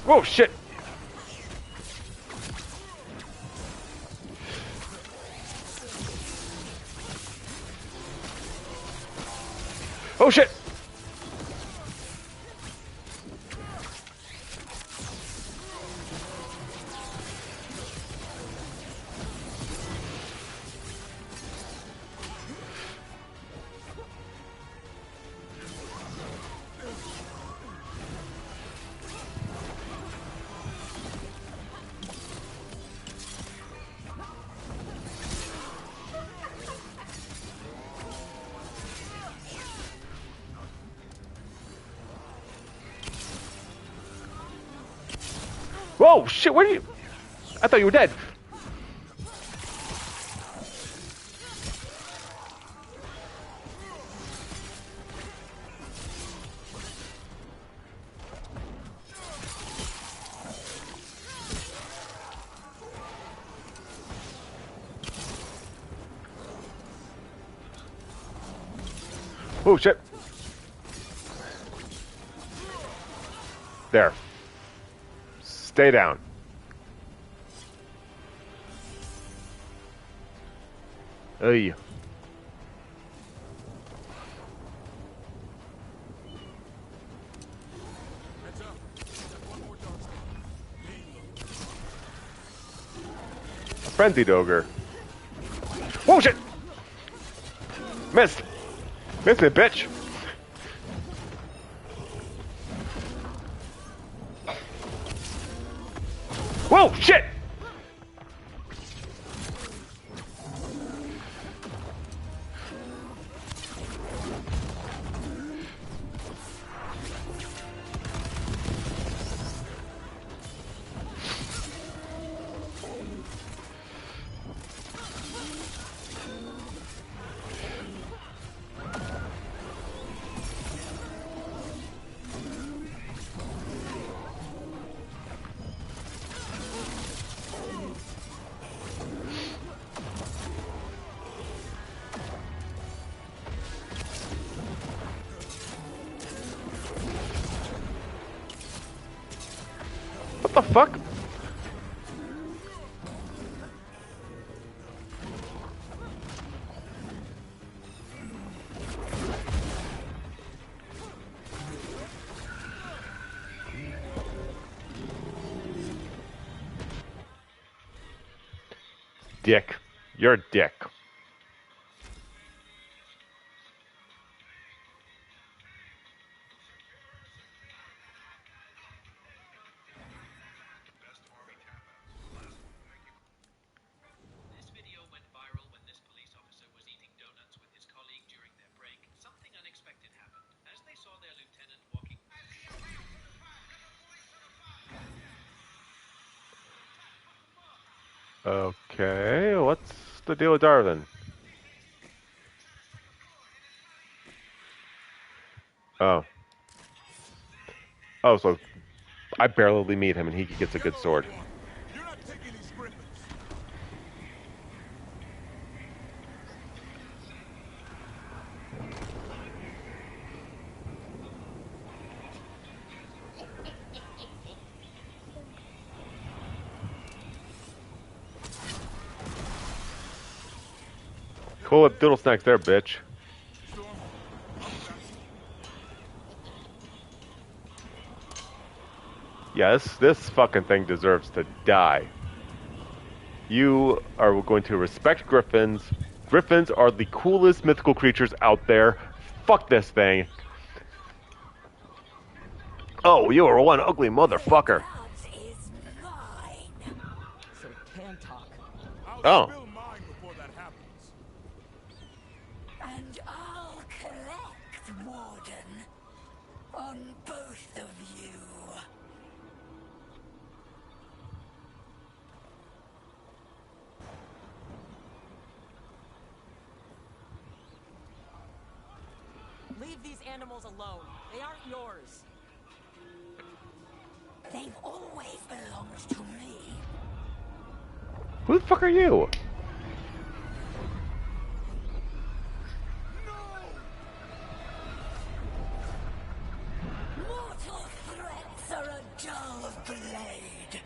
Whoa, shit! Oh shit! Whoa, shit, where are you? I thought you were dead. Oh, shit. There. Stay down. Hey. A frenzied ogre. Whoa, shit! Missed! Missed it, bitch! Whoa, shit! What the fuck? Dick. You're a dick. Okay, what's the deal with Darwin? Oh. Oh, so I barely meet him and he gets a good sword. Cool up doodle snacks there, bitch. Yes, this fucking thing deserves to die. You are going to respect griffins. Griffins are the coolest mythical creatures out there. Fuck this thing. Oh, you are one ugly motherfucker. So it can talk. Oh. And I'll collect, Warden, on both of you. Leave these animals alone. They aren't yours. They've always belonged to me. Who the fuck are you? Mortal threats are a dull blade.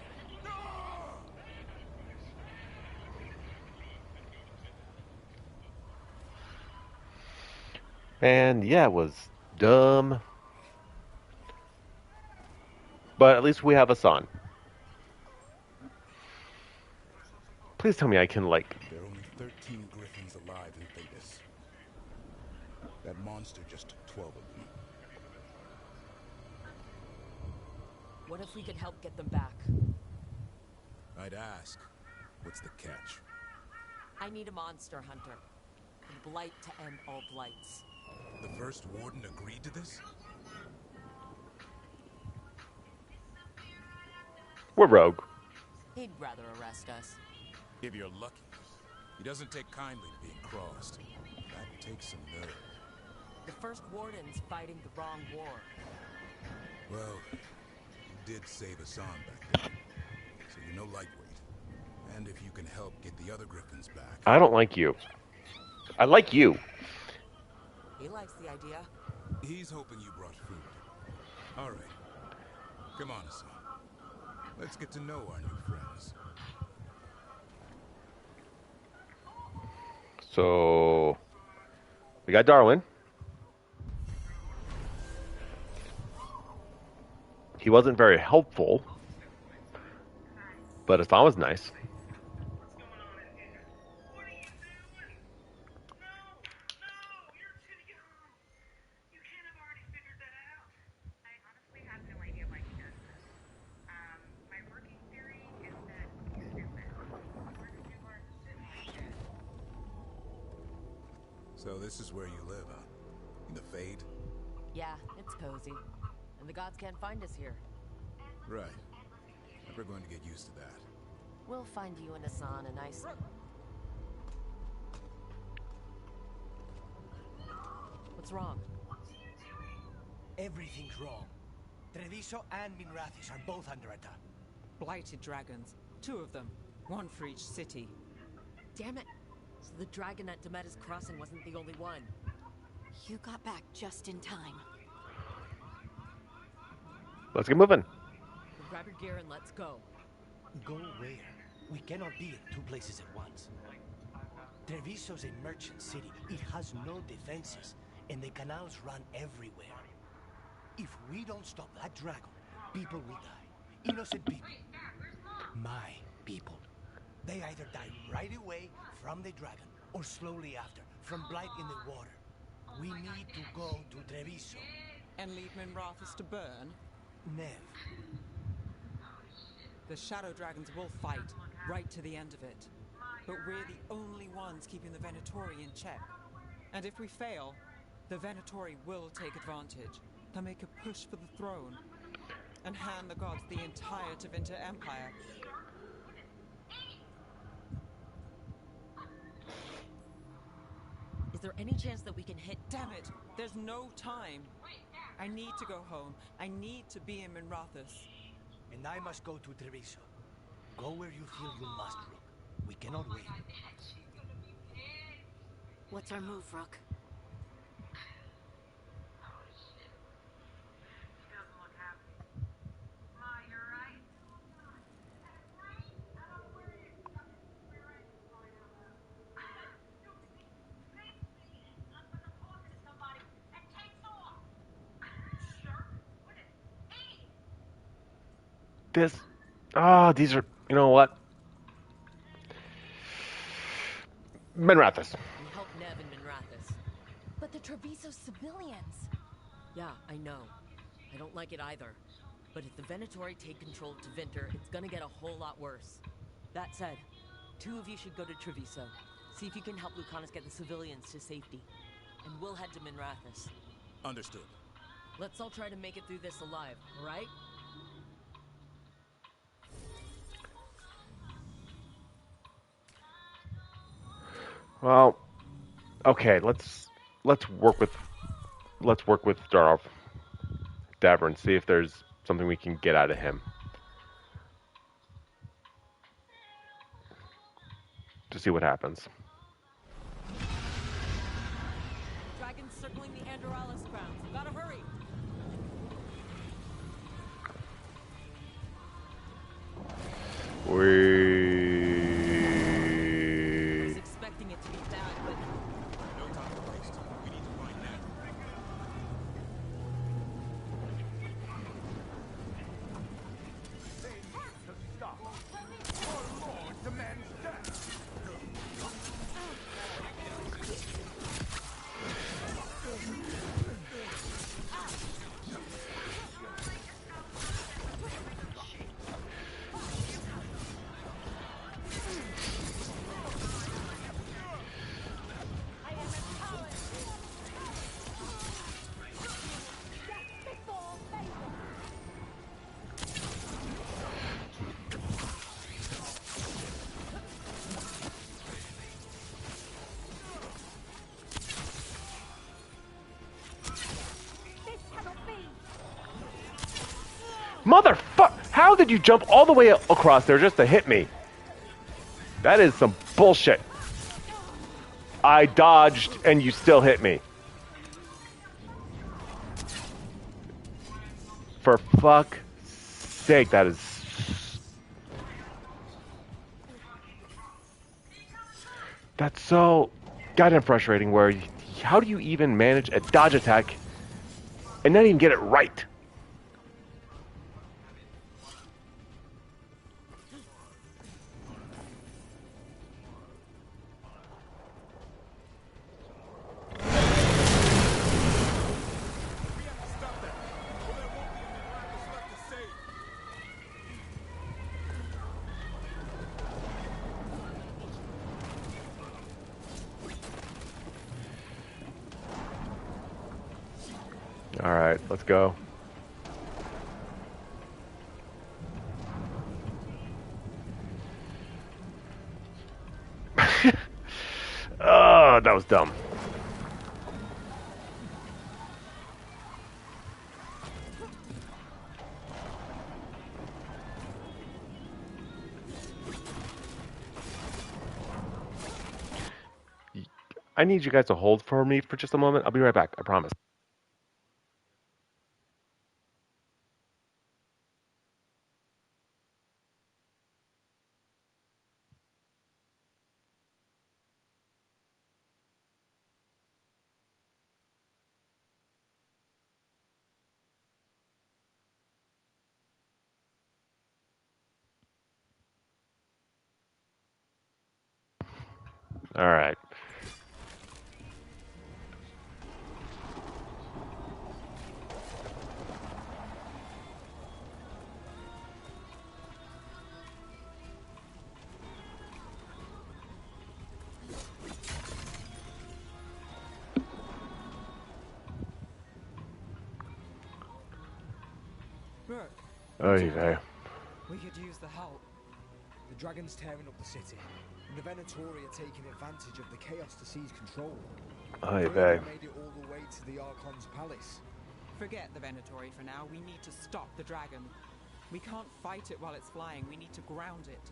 And yeah, it was dumb. But at least we have a son. Please tell me I can, like... There are only 13 griffins alive in Thetis. That monster just took 12 of them. What if we could help get them back? I'd ask, what's the catch? I need a monster hunter. A blight to end all blights. The first warden agreed to this? We're rogue. He'd rather arrest us. If you're lucky. He doesn't take kindly to being crossed. That takes some nerve. The first warden's fighting the wrong war. Well, you did save Hassan back then. So you're no lightweight. And if you can help get the other Griffins back... I don't like you. I like you. He likes the idea. He's hoping you brought food. All right. Come on, Hassan. Let's get to know our new friends. So, we got Darwin. He wasn't very helpful, but Hassan was nice. So this is where you live, huh? In the Fade? Yeah, it's cozy. And the gods can't find us here. Right. We're going to get used to that. We'll find you and Hassan a nice... What's wrong? Everything's wrong. Treviso and Minrathis are both under attack. Blighted dragons. 2 of them. 1 for each city. Damn it! So the dragon at Demeter's Crossing wasn't the only one. You got back just in time. Let's get moving. Grab your gear and let's go. Go where? We cannot be in 2 places at once. Treviso's a merchant city. It has no defenses, and the canals run everywhere. If we don't stop that dragon, people will die. Innocent people. My people. They either die right away from the dragon, or slowly after, from blight in the water. We need to go to Treviso. And leave Minrathis to burn? Nev. The Shadow Dragons will fight, right to the end of it. But we're the only ones keeping the Venatori in check. And if we fail, the Venatori will take advantage. They'll make a push for the throne, and hand the gods the entire Tevinter Empire. Is there any chance that we can hit... Damn it! There's no time! I need to go home. I need to be in Minrathis. And I must go to Treviso. Go where you feel you must, Rook. We cannot wait. What's our move, Rook? These are, you know what? Minrathis. We help Nev and Minrathis. But the Treviso civilians. Yeah, I know. I don't like it either. But if the Venatori take control of Tevinter, it's gonna get a whole lot worse. That said, 2 of you should go to Treviso. See if you can help Lucanus get the civilians to safety. And we'll head to Minrathis. Understood. Let's all try to make it through this alive, alright? Well, okay, let's work with Davern and see if there's something we can get out of him. To see what happens. Dragons circling the Andorralis grounds. Gotta hurry! I was expecting it to be bad, but... No time to waste. We need to find Ned. They need to stop. Our Lord demands death. Motherfuck! How did you jump all the way across there just to hit me? That is some bullshit. I dodged and you still hit me. For fuck's sake, that is... That's so goddamn frustrating where... How do you even manage a dodge attack and not even get it right? Alright, let's go. Oh, that was dumb. I need you guys to hold for me for just a moment. I'll be right back, I promise. Alright. Look, Oy vey. we could use the help. The dragon's tearing up the city, and the Venatori are taking advantage of the chaos to seize control. Oy They vey. made it all the way to the Archon's palace. Forget the Venatori for now. We need to stop the dragon. We can't fight it while it's flying. We need to ground it.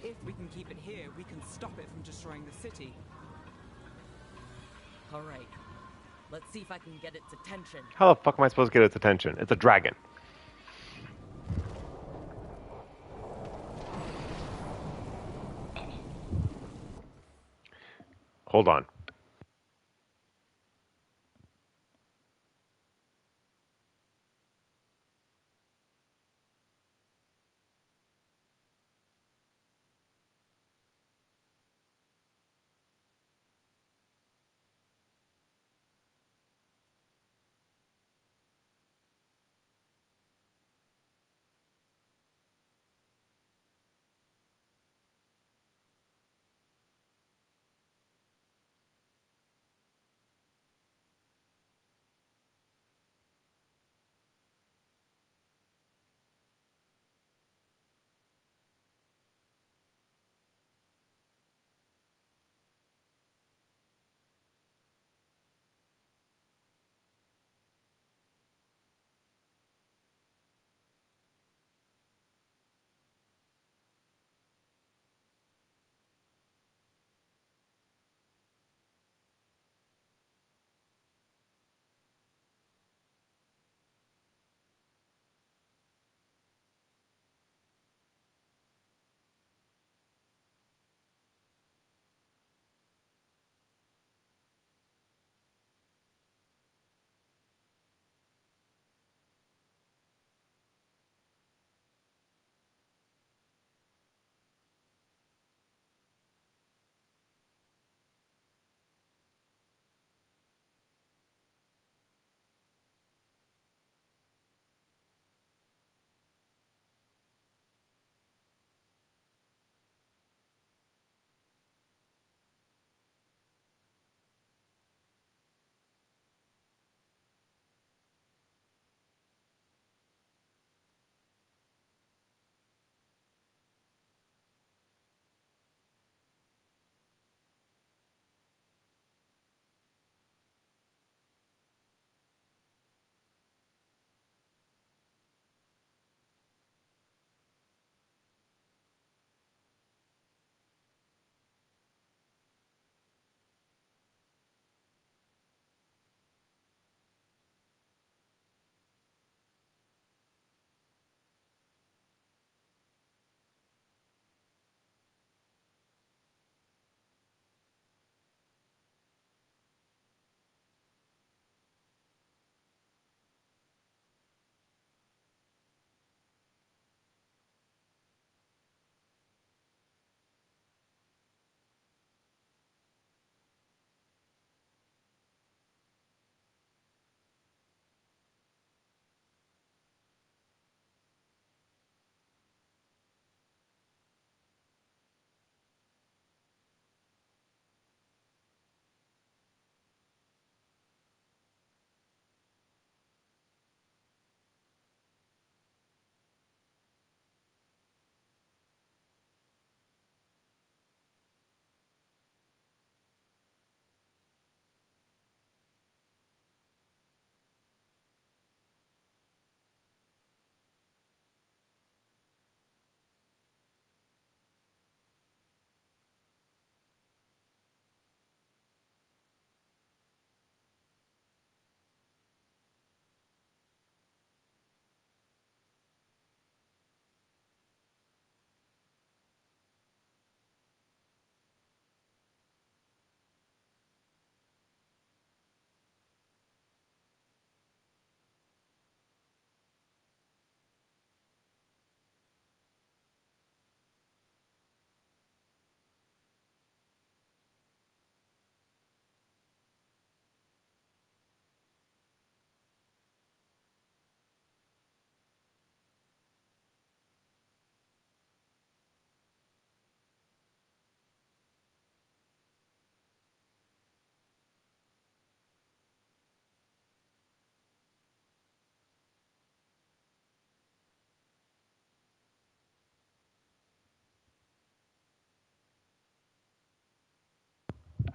If we can keep it here, we can stop it from destroying the city. All right. Let's see if I can get its attention. How the fuck am I supposed to get its attention? It's a dragon. Hold on.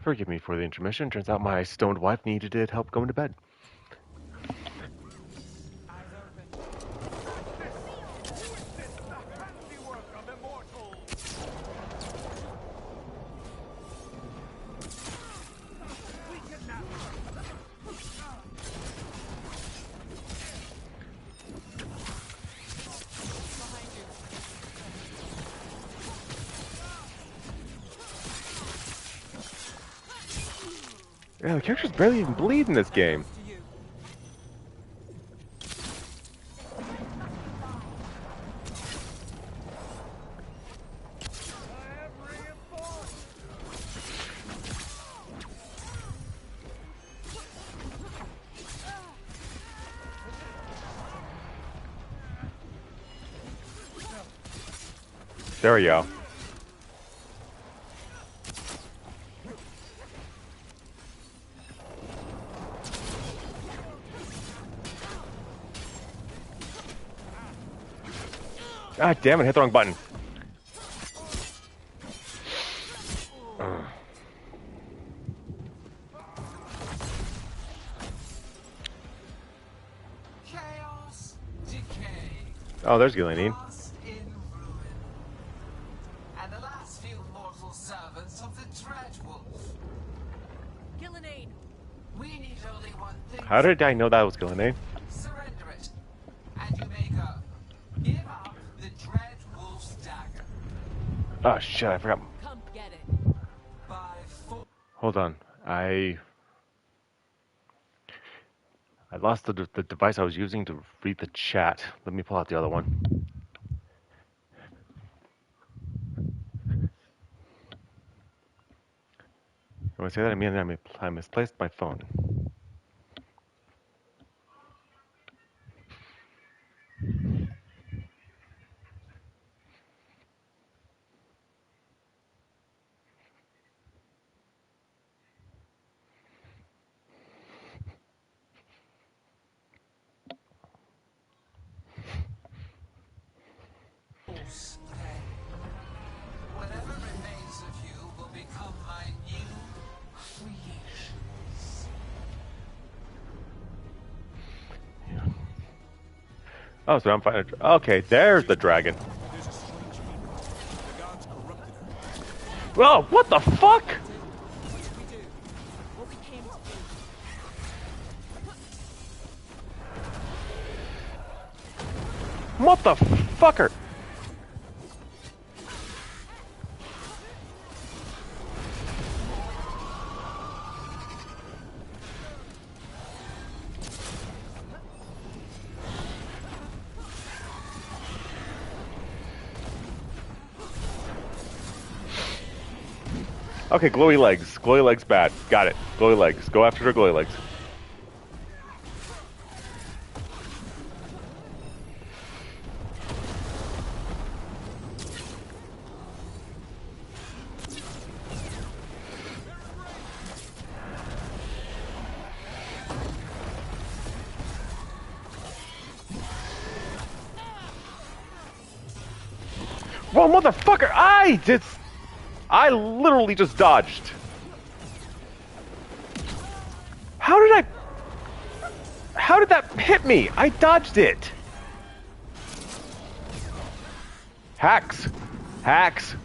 Forgive me for the intermission. Turns out my stoned wife needed it help going to bed. Yeah, the characters barely even bleed in this game. There we go. God damn it, hit the wrong button. Chaos, decay, Oh, there's Gillian. lost in ruin. And the last few mortal servants of the Dreadwolf. Gillinane! We need only one thing. How did I know that was Gillian? Surrender it. And you may go. Give up the Dreadwolf's dagger. Oh shit, I forgot. Come get it. By force. Hold on. I lost the device I was using to read the chat. Let me pull out the other one. When I say that, I mean I misplaced my phone. Whatever remains of you will become my new creations. Oh, so I'm fine. Okay, there's the dragon. Whoa, what the fuck? What the fucker? Okay, glowy legs. Glowy legs bad. Got it. Glowy legs. Go after her glowy legs. Whoa, motherfucker! I literally just dodged. How did that hit me? I dodged it. Hacks. Hacks.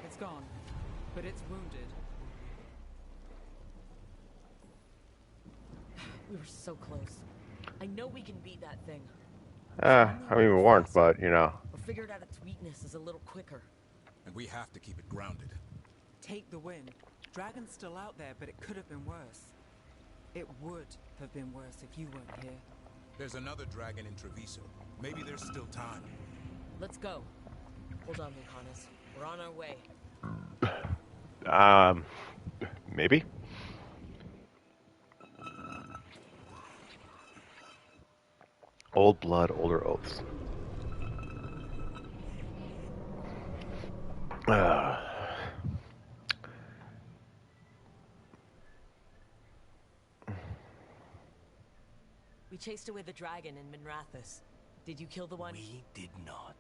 It's gone. but it's wounded. We were so close. I know we can beat that thing. I mean, we weren't, but, you know. Or figured out its weakness is a little quicker. And we have to keep it grounded. Take the win. Dragon's still out there, but it could have been worse. It would have been worse if you weren't here. There's another dragon in Treviso. Maybe there's still time. Let's go. Hold on, Lucanus. We're on our way. Maybe. Old blood, older oaths. We chased away the dragon in Minrathous. Did you kill the one? We did not.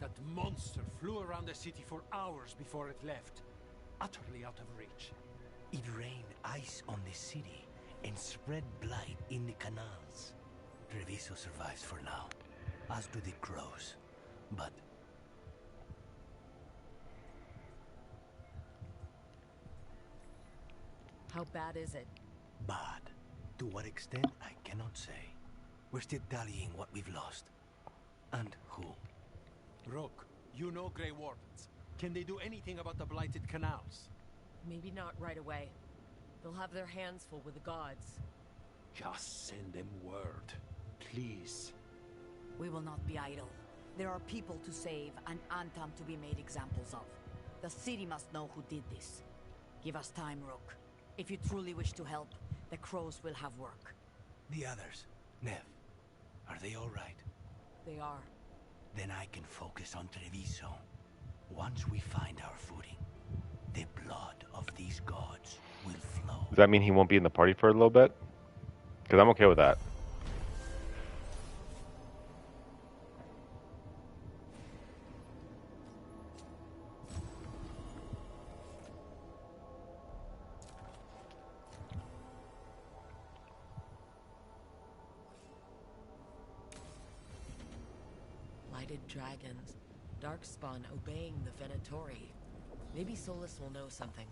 That monster flew around the city for hours before it left, utterly out of reach. It rained ice on the city and spread blight in the canals. Treviso survives for now, as do the crows. But how bad is it? Bad. To what extent, I cannot say. We're still tallying what we've lost. And who. Rook, you know Grey Wardens. Can they do anything about the blighted canals? Maybe not right away. They'll have their hands full with the gods. Just send them word, please. We will not be idle. There are people to save and Antam to be made examples of. The city must know who did this. Give us time, Rook. If you truly wish to help, the crows will have work. The others, Nev, are they all right? They are. Then I can focus on Treviso. Once we find our footing, the blood of these gods will flow. Does that mean he won't be in the party for a little bit? Because I'm okay with that. Lighted dragons. Darkspawn obeying the Venatori. Maybe Solus will know something.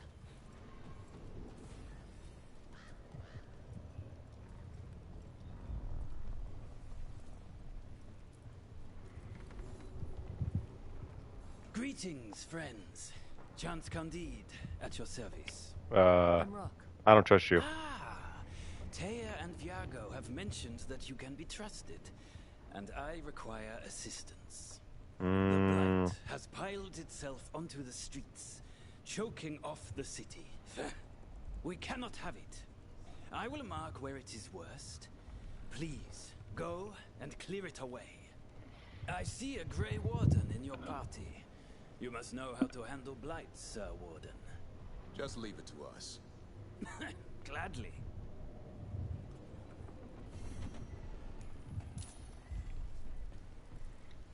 Greetings, friends. Chance Candide, at your service. I'm Rook. I don't trust you. Taya and Viago have mentioned that you can be trusted, and I require assistance. The blight has piled itself onto the streets, choking off the city. We cannot have it. I will mark where it is worst. Please, go and clear it away. I see a Grey Warden in your party. You must know how to handle blight, Sir Warden. Just leave it to us. Gladly.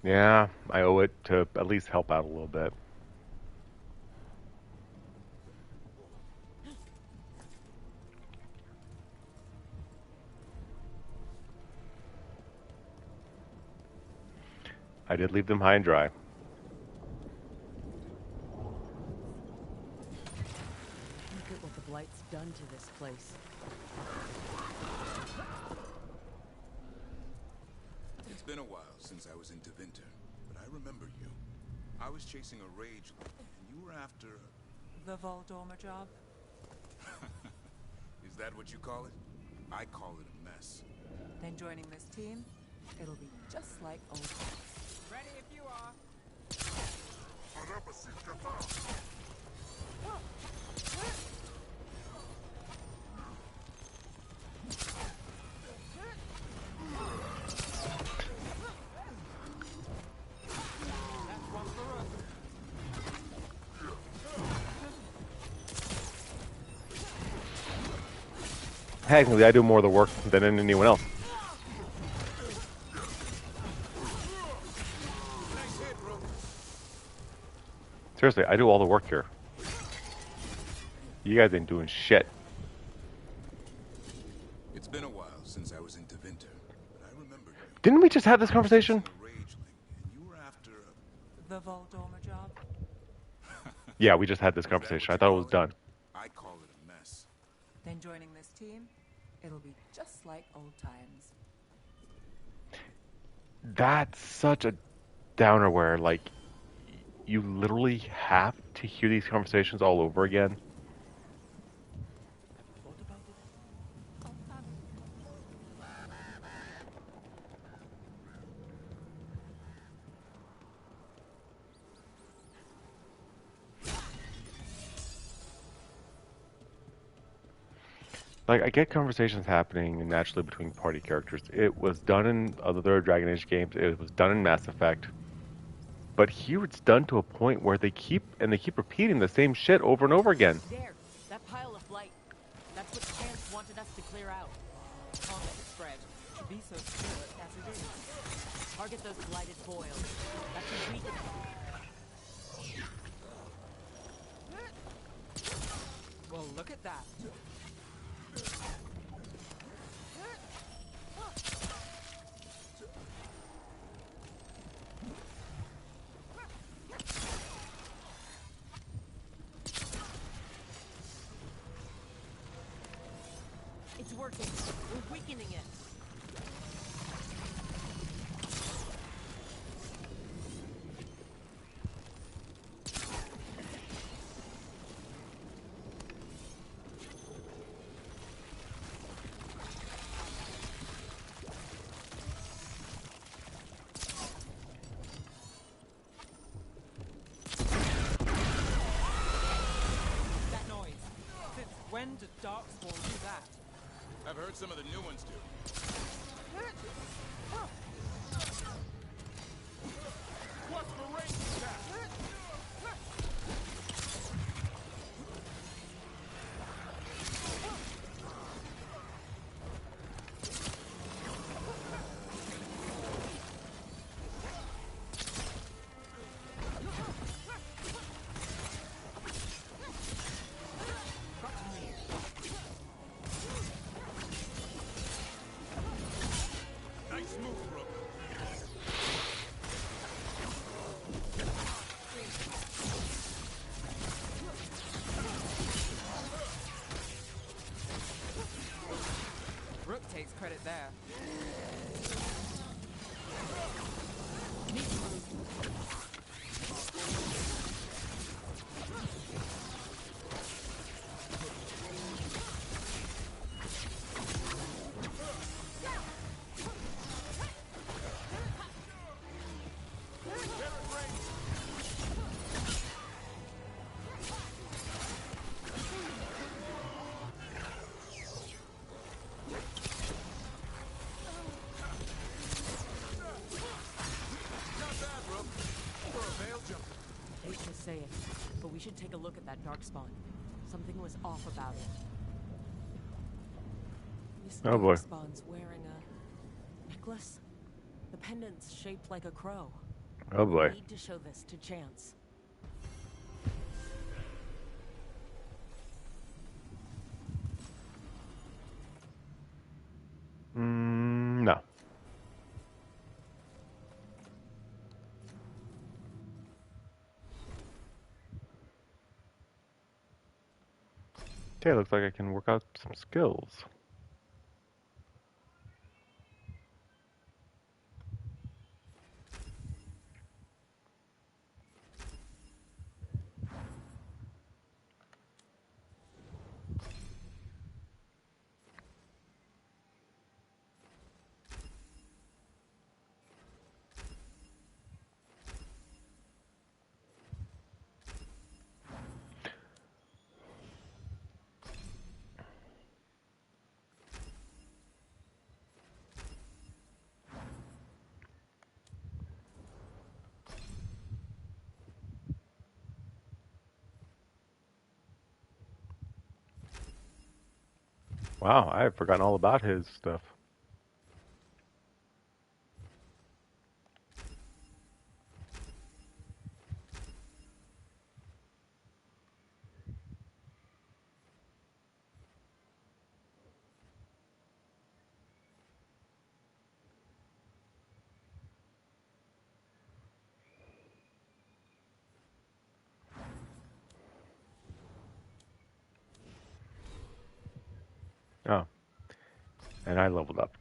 Yeah, I owe it to at least help out a little bit. I did leave them high and dry. Look at what the blight's done to this place. It's been a while since I was in Tevinter, but I remember you. I was chasing a rage, and you were after... The Voldormer job? Is that what you call it? I call it a mess. Then joining this team, it'll be just like old times. Ready if you are. Technically, I do more of the work than anyone else. Seriously, I do all the work here. You guys ain't doing shit. It's been a while since I was in Tevinter, but I remember you. Didn't we just have this conversation? You were after... The Voldormer job? Yeah, we just had this conversation. I thought it was done. I call it a mess. Then joining this team, it'll be just like old times. That's such a downer where, like, you literally have to hear these conversations all over again. Like, I get conversations happening naturally between party characters. It was done in other Dragon Age games. It was done in Mass Effect. But here it's done to a point where they keep repeating the same shit over and over again. There, that pile of blight. That's what Chance wanted us to clear out. Can't let it spread. Treviso's spirit as it is. Target those blighted boils. That should weaken them. Well, look at that. It's working. We're weakening it. That noise. Since when did Darkspawn do that? I've heard some of the new ones do. What's the range attack? Nice move, Brooke. Rook takes credit there. Not bad, Brooke. For a veil jumper. Hate to say it, but we should take a look at that darkspawn. Something was off about it. This Oh boy. darkspawn's wearing a necklace. The pendant's shaped like a crow. Oh boy. We need to show this to Chance. No. Okay, looks like I can work out some skills. Wow, I had forgotten all about his stuff. And I leveled up.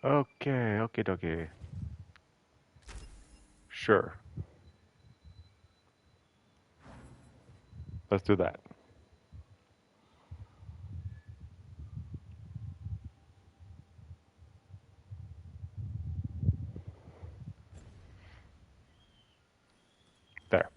Okay, okay, okay. Sure. Let's do that. There.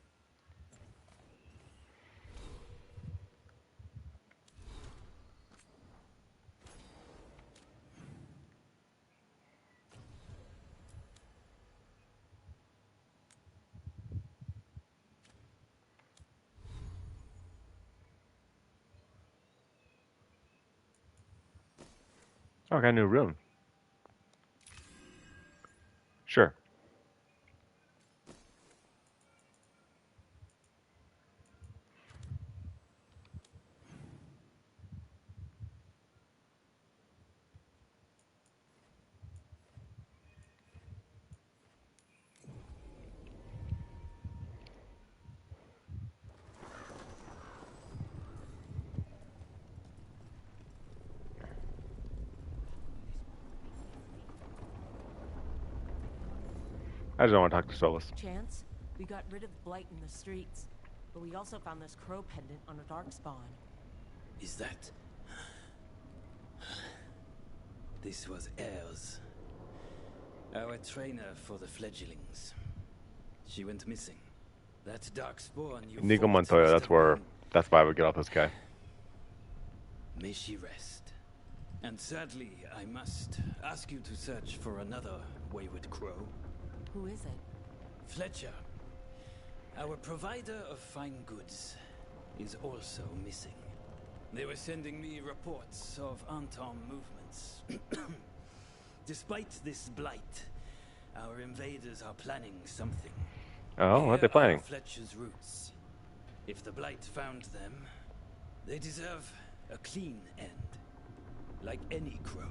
Oh, I got a new rune. Sure. I just don't want to talk to Solus. Chance, we got rid of Blight in the streets, but we also found this crow pendant on a darkspawn. Is that... This was Airs, our trainer for the fledglings. She went missing. That darkspawn you Nico fought Montoya, must that's have where... been- That's why I would get off this guy. May she rest. And sadly, I must ask you to search for another wayward crow. Who is it? Fletcher, our provider of fine goods, is also missing. They were sending me reports of Anton movements. Despite this blight, our invaders are planning something. Oh, what are they Here planning? are Fletcher's roots. If the blight found them, they deserve a clean end, like any crow.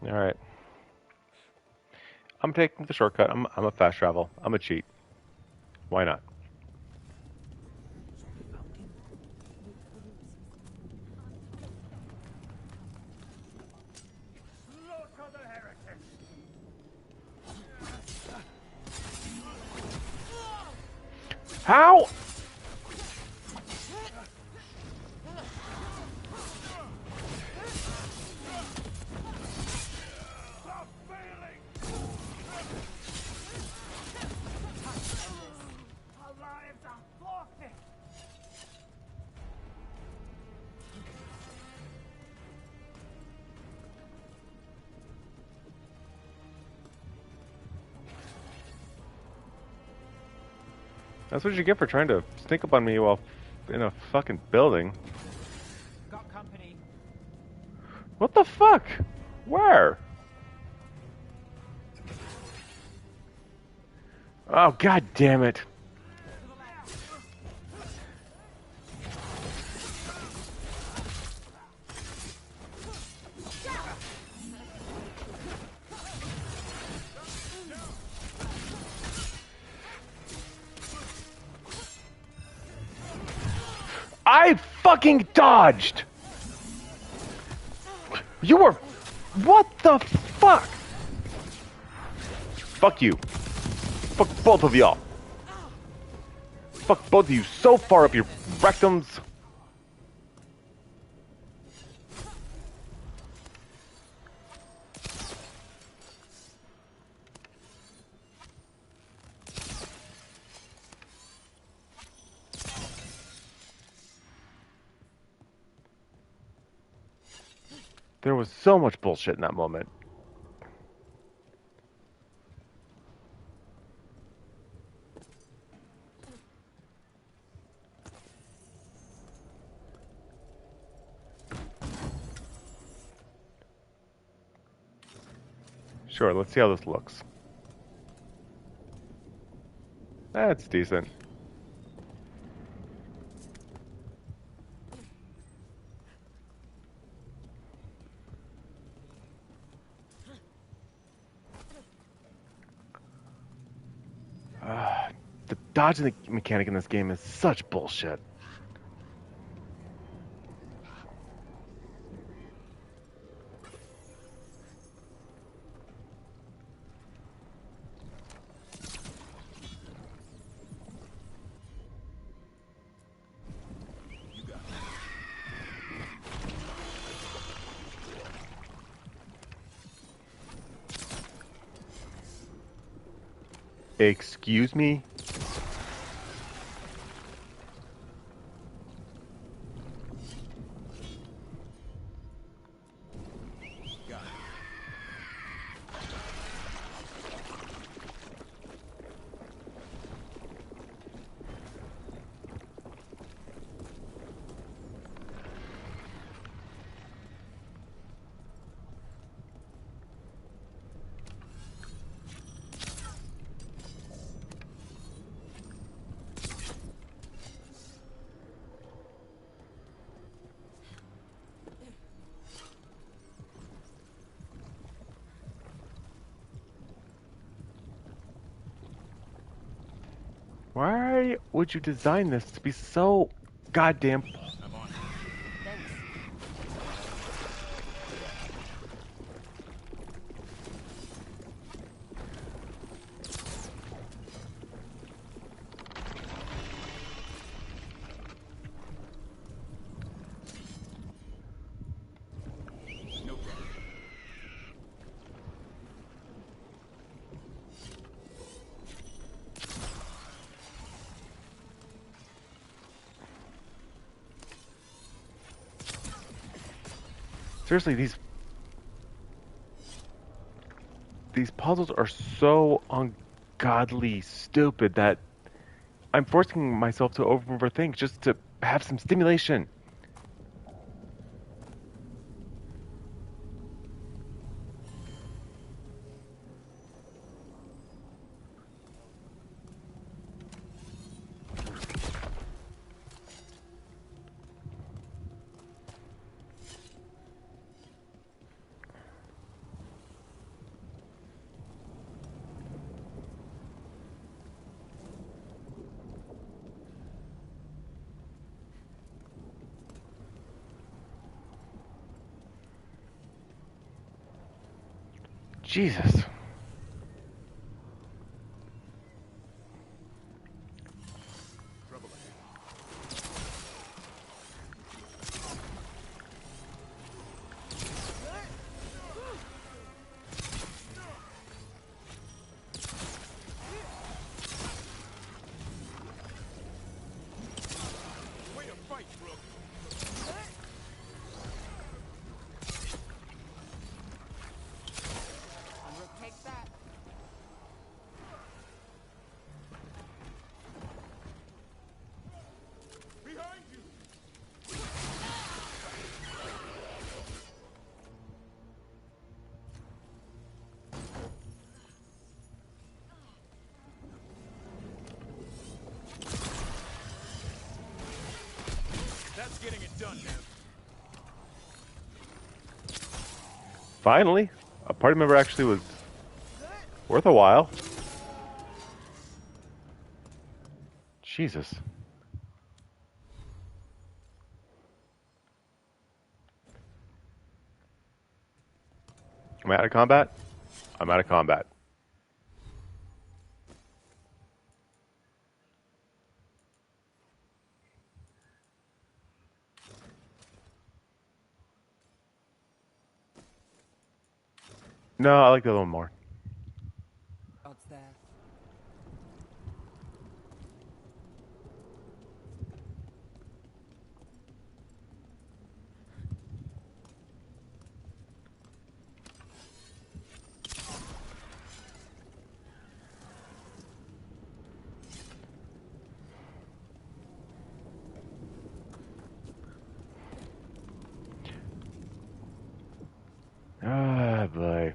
All right. I'm taking the shortcut. I'm a fast travel. I'm a cheat. Why not? How? That's what you get for trying to sneak up on me while in a fucking building. Got company. What the fuck? Where? Oh, god damn it. I fucking dodged! You were... What the fuck? Fuck you. Fuck both of y'all. Fuck both of you so far up your rectums. There was so much bullshit in that moment. Sure, let's see how this looks. That's decent. dodging the mechanic in this game is such bullshit. Excuse me? Why would you design this to be so goddamn... Seriously, these puzzles are so ungodly stupid that I'm forcing myself to overthink just to have some stimulation. Jesus. That's getting it done, man. Finally, a party member actually was worth a while. Jesus. Am I out of combat? I'm out of combat. No, I like the other one more. Odds there. Ah, boy.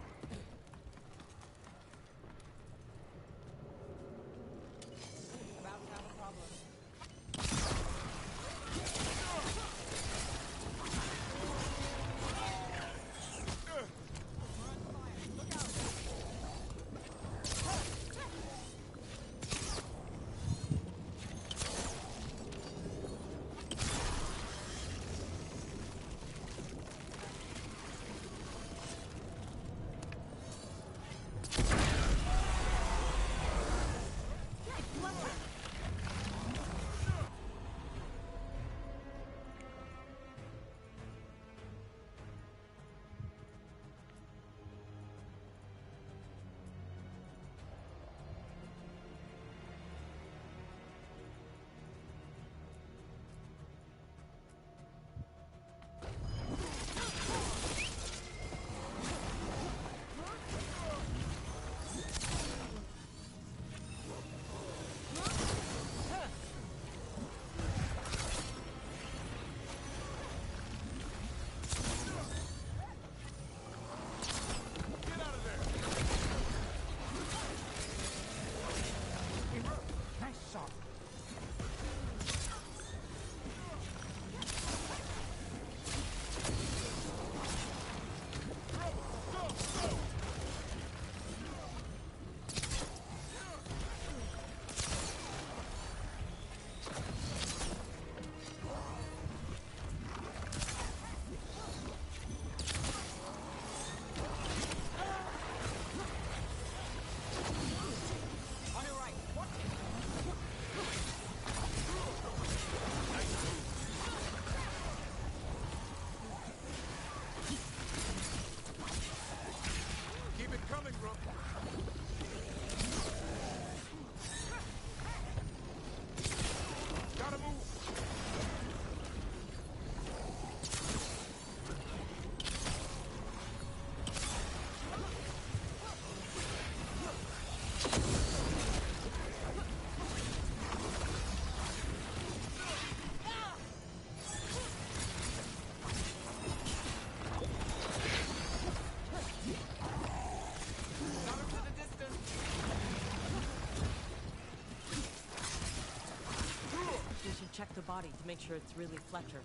body to make sure it's really Fletcher.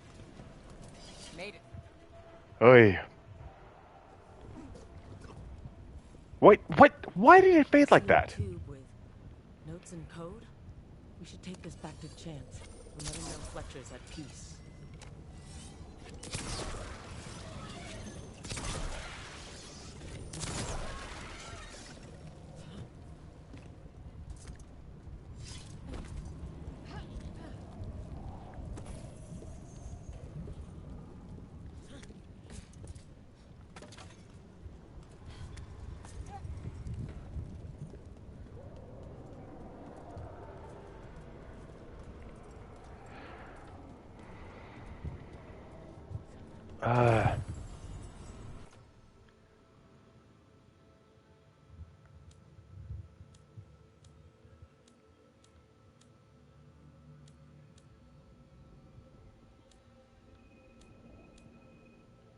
Made it. Oy. Wait, what? Why did it fade like that? Tube with notes and code? We should take this back to Chance and let him know Fletcher's at peace.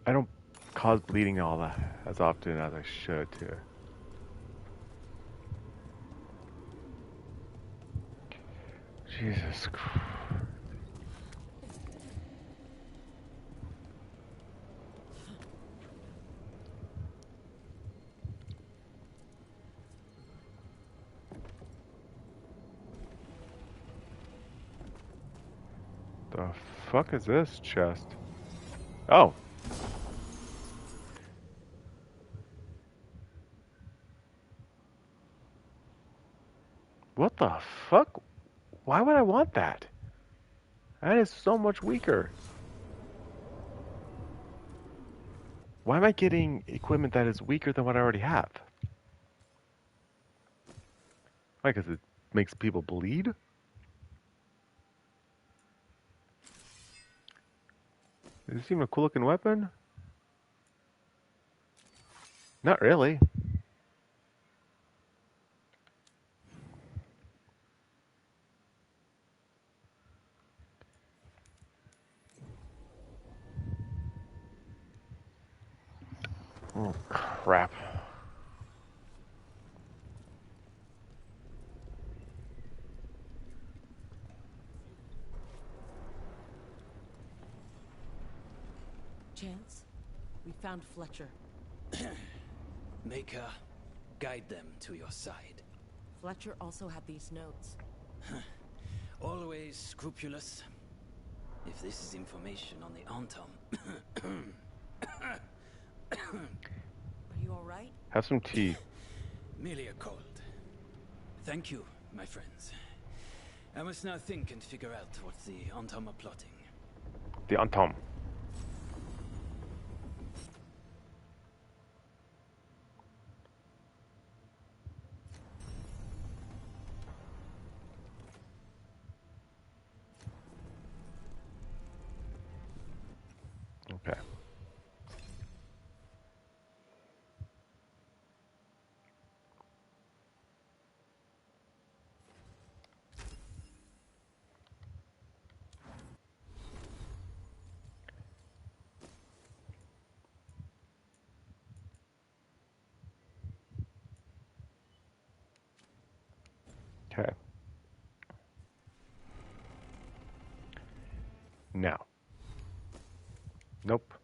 I don't cause bleeding all that as often as I should too. Jesus Christ. The fuck is this chest? Oh. What the fuck? Why would I want that? That is so much weaker. Why am I getting equipment that is weaker than what I already have? Why, because it makes people bleed? Does it seem a cool looking weapon? Not really. Oh, crap. Chance, we found Fletcher. Maker, guide them to your side. Fletcher also had these notes. Always scrupulous. If this is information on the Antom. Are you alright? Have some tea. Merely a cold. Thank you, my friends. I must now think and figure out what the Antom are plotting. The Antom. Okay. Okay. Now. Nope.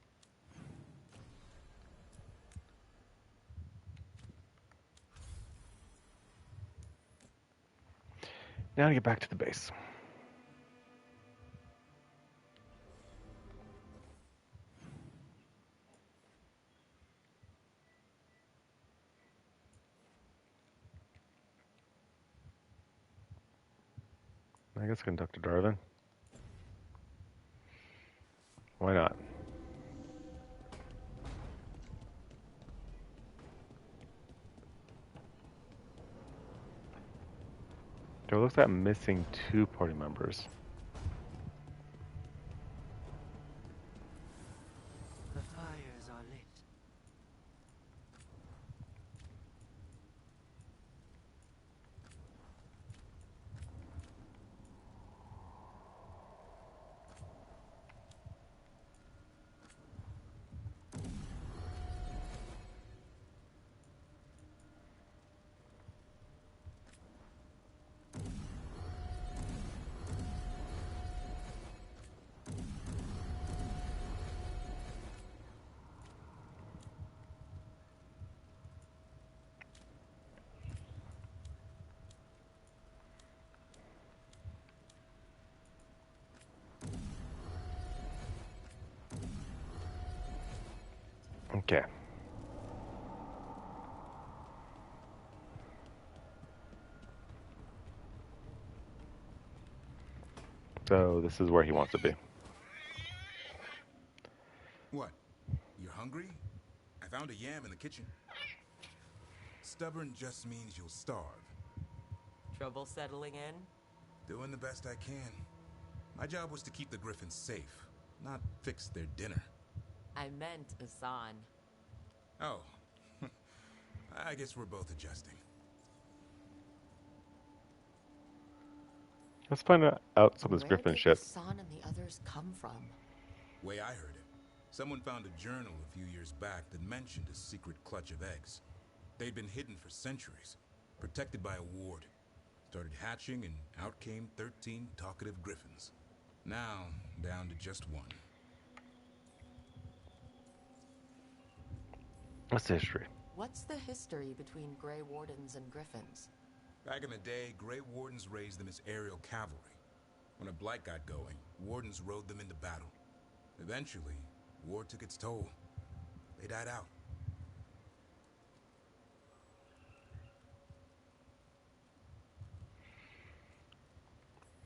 Now to get back to the base. I guess Conductor Darwin. Why not? It looks like I'm missing 2 party members. The fires are lit. Okay. So this is where he wants to be. What? You're hungry? I found a yam in the kitchen. Stubborn just means you'll starve. Trouble settling in? Doing the best I can. My job was to keep the Griffins safe, not fix their dinner. I meant Asan. Oh. I guess we're both adjusting. Let's find out some of this Where Griffin did shit. Asan and the others come from? Way I heard it, someone found a journal a few years back that mentioned a secret clutch of eggs. They'd been hidden for centuries, protected by a ward. Started hatching and out came 13 talkative Griffins. Now, down to just one. What's the history? What's the history between Grey Wardens and Griffins? Back in the day, Grey Wardens raised them as aerial cavalry. When a blight got going, Wardens rode them into battle. Eventually, war took its toll. They died out.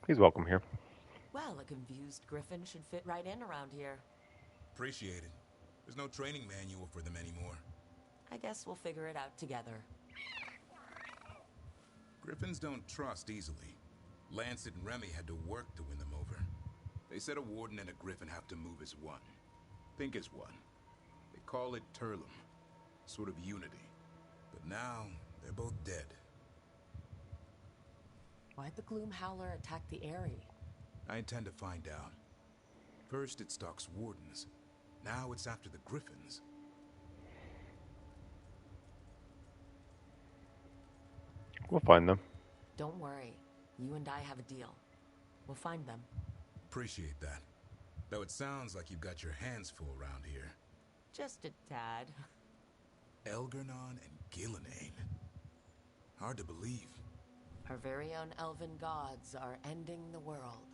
He's welcome here. Well, a confused Griffin should fit right in around here. Appreciate it. There's no training manual for them anymore. I guess we'll figure it out together. Griffins don't trust easily. Lancet and Remy had to work to win them over. They said a warden and a Griffin have to move as one. Think as one. They call it Turlum. Sort of unity. But now, they're both dead. Why'd the Gloom Howler attack the Eyrie? I intend to find out. First it stalks Wardens. Now it's after the Griffins. We'll find them. Don't worry. You and I have a deal. We'll find them. Appreciate that. Though it sounds like you've got your hands full around here. Just a tad. Elgernon and Gillenane. Hard to believe. Our very own elven gods are ending the world.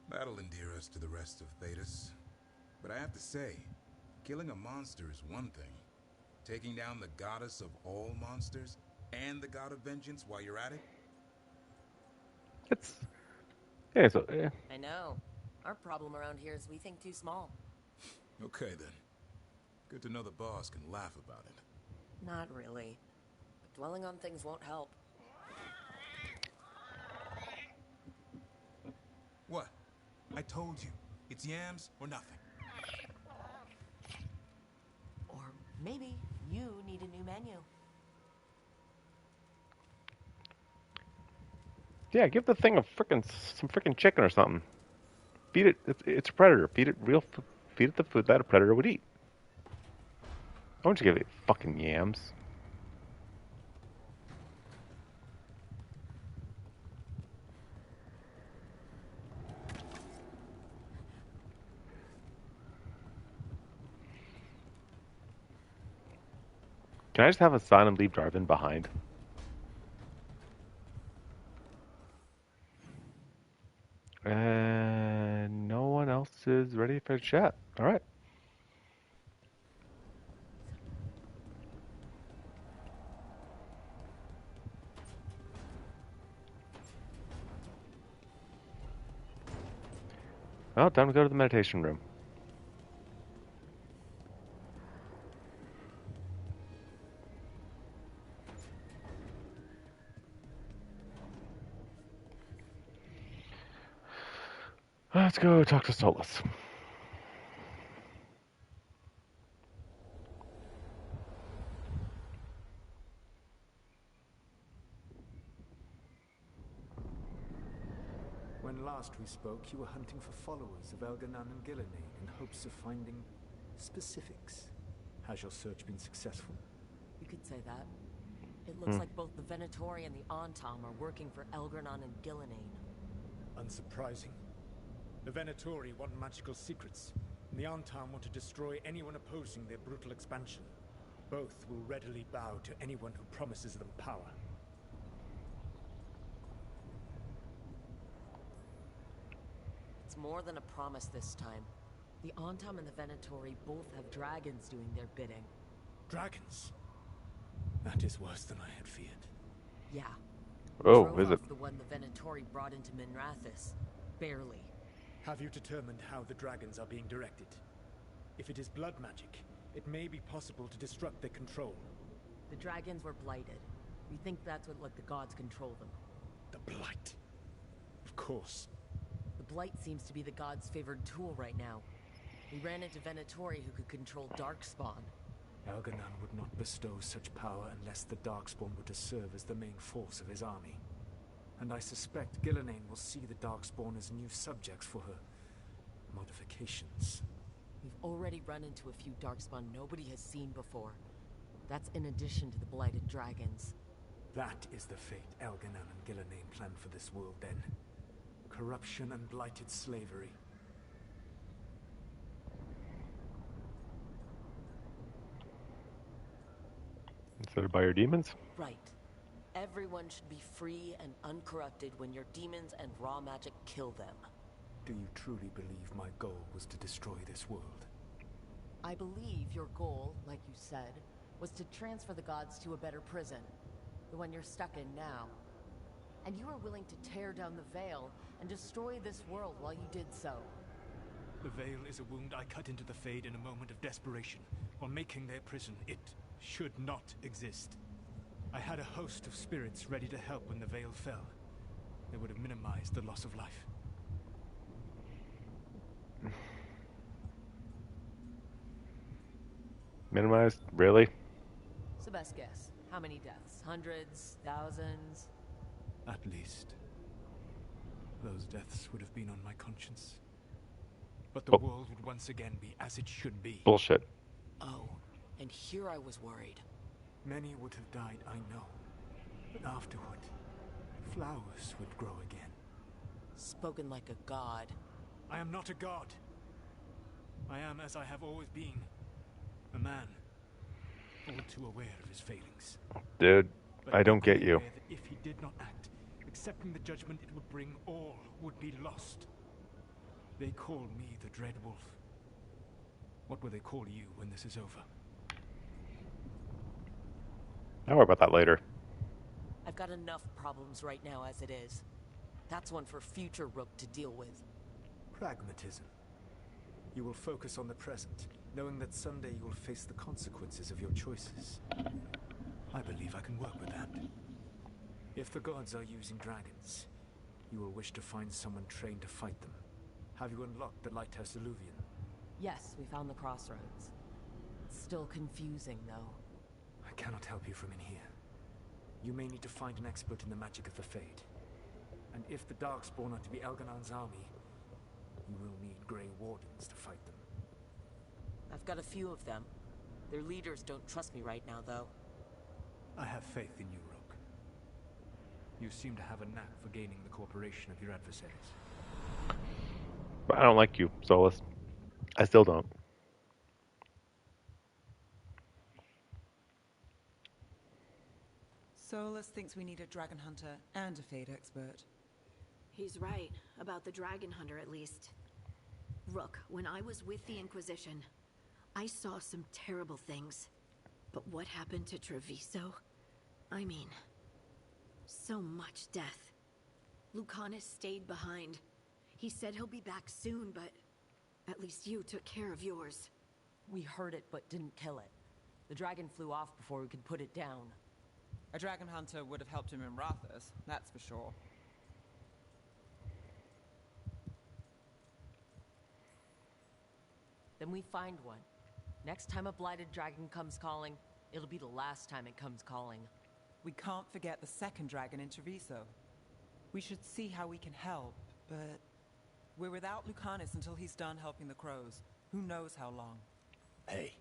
That'll endear us to the rest of Thetis. But I have to say, killing a monster is one thing. Taking down the goddess of all monsters and the god of vengeance while you're at it? Yeah. I know. Our problem around here is we think too small. Okay then. Good to know the boss can laugh about it. Not really. But dwelling on things won't help. What? I told you. It's yams or nothing. Or maybe you need a new menu. Yeah, give the thing some frickin' chicken or something. Feed it. It's a predator. Feed it feed it the food that a predator would eat. I want you to give it fucking yams. Can I just have a sign and leave Jarvan behind? And no one else is ready for chat. All right. Well, time to go to the meditation room. Let's go talk to Solus. When last we spoke, you were hunting for followers of Elgernon and Gillenane in hopes of finding specifics. Has your search been successful? You could say that. It looks like both the Venatori and the Antam are working for Elgernon and Gillenane. Unsurprising. The Venatori want magical secrets, and the Antam want to destroy anyone opposing their brutal expansion. Both will readily bow to anyone who promises them power. It's more than a promise this time. The Antam and the Venatori both have dragons doing their bidding. Dragons? That is worse than I had feared. Yeah. Oh, Drove is it? off the one the Venatori brought into Minrathis. Barely. Have you determined how the dragons are being directed? If it is blood magic, it may be possible to disrupt their control. The dragons were blighted. We think that's what let the gods control them. The Blight. Of course. The Blight seems to be the gods' favored tool right now. We ran into Venatori who could control Darkspawn. Elganon would not bestow such power unless the Darkspawn were to serve as the main force of his army. And I suspect Gillenane will see the Darkspawn as new subjects for her modifications. We've already run into a few Darkspawn nobody has seen before. That's in addition to the blighted dragons. That is the fate Elganon and Gillenane planned for this world then. Corruption and blighted slavery. Instead of by your demons? Right. Everyone should be free and uncorrupted when your demons and raw magic kill them. Do you truly believe my goal was to destroy this world? I believe your goal, like you said, was to transfer the gods to a better prison. The one you're stuck in now. And you were willing to tear down the Veil and destroy this world while you did so. The Veil is a wound I cut into the Fade in a moment of desperation, while making their prison. It should not exist. I had a host of spirits ready to help when the Veil fell. They would have minimized the loss of life. Minimized? Really? It's the best guess. How many deaths? Hundreds? Thousands? At least. Those deaths would have been on my conscience. But the world would once again be as it should be. Bullshit. Oh, and here I was worried. Many would have died, I know. But afterward, flowers would grow again. Spoken like a god. I am not a god. I am as I have always been. A man. All too aware of his failings. Dude, But I don't get equally you. aware that if he did not act, accepting the judgment it would bring, all would be lost. They call me the Dread Wolf. What will they call you when this is over? I'll worry about that later. I've got enough problems right now as it is. That's one for future Rook to deal with. Pragmatism. You will focus on the present, knowing that someday you will face the consequences of your choices. I believe I can work with that. If the gods are using dragons, you will wish to find someone trained to fight them. Have you unlocked the Lighthouse Illuvian? Yes, we found the crossroads. It's still confusing, though. I cannot help you from in here. You may need to find an expert in the magic of the Fade. And if the Darkspawn are to be Elganon's army, you will need Grey Wardens to fight them. I've got a few of them. Their leaders don't trust me right now, though. I have faith in you, Rook. You seem to have a knack for gaining the cooperation of your adversaries. But I don't like you, Solus. I still don't. Solus thinks we need a dragon hunter and a Fade expert. He's right, about the dragon hunter at least. Rook, when I was with the Inquisition, I saw some terrible things. But what happened to Treviso? I mean, so much death. Lucanus stayed behind. He said he'll be back soon, but at least you took care of yours. We heard it, but didn't kill it. The dragon flew off before we could put it down. A dragon hunter would have helped him in Rathas, that's for sure. Then we find one. Next time a blighted dragon comes calling, it'll be the last time it comes calling. We can't forget the second dragon in Treviso. We should see how we can help, but we're without Lucanus until he's done helping the crows. Who knows how long? Hey,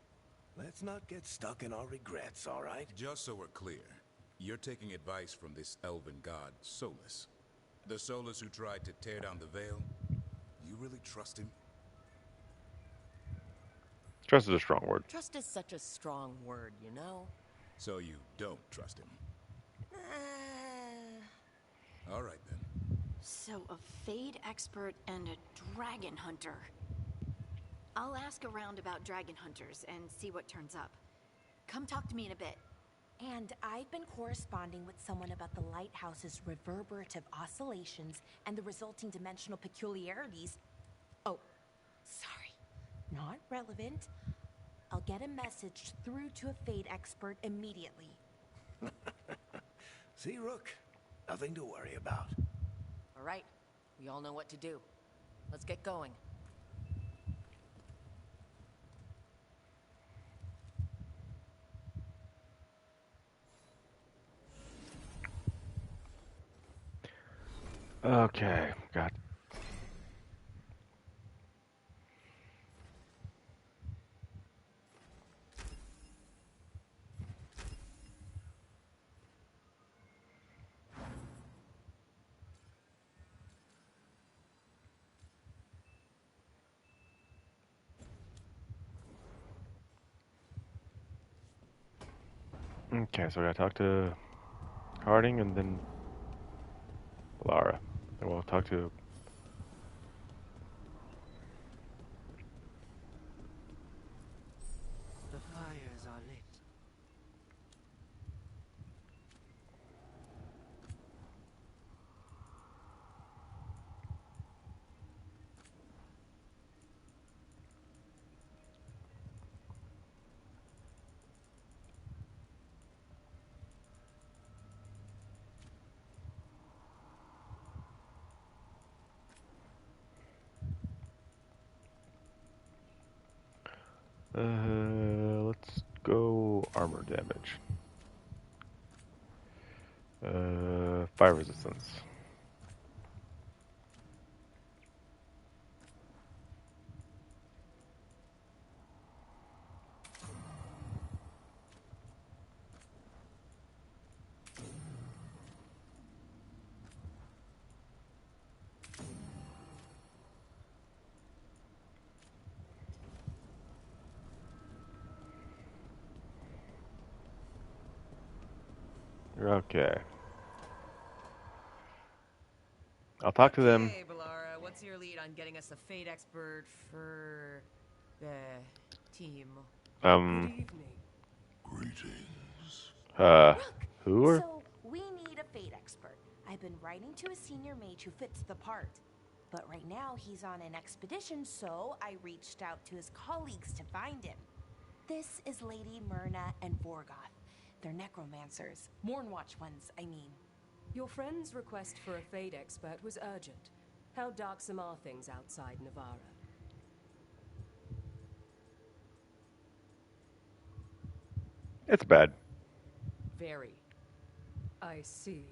let's not get stuck in our regrets, all right? Just so we're clear, you're taking advice from this elven god, Solus. The Solus who tried to tear down the Veil? You really trust him? Trust is a strong word. Trust is such a strong word, you know? So you don't trust him? All right, then. So a Fade expert and a dragon hunter. I'll ask around about dragon hunters and see what turns up. Come talk to me in a bit. And I've been corresponding with someone about the lighthouse's reverberative oscillations and the resulting dimensional peculiarities. Oh, sorry, not relevant. I'll get a message through to a fate expert immediately. See, Rook? Nothing to worry about. All right, we all know what to do. Let's get going. Okay, got. Okay, so I gotta talk to Harding and then Lara. Then we'll talk to. The fires are lit. Let's go armor damage. Fire resistance. Okay. I'll talk to them. Hey, Balara, what's your lead on getting us a fate expert for the team? Good evening. Who are? So, we need a fate expert. I've been writing to a senior mage who fits the part. But right now, he's on an expedition, so I reached out to his colleagues to find him. This is Lady Myrna and Vorgoth. They're necromancers. Mournwatch ones, I mean. Your friend's request for a fate expert was urgent. How darksome are things outside Navarra? It's bad. Very. I see.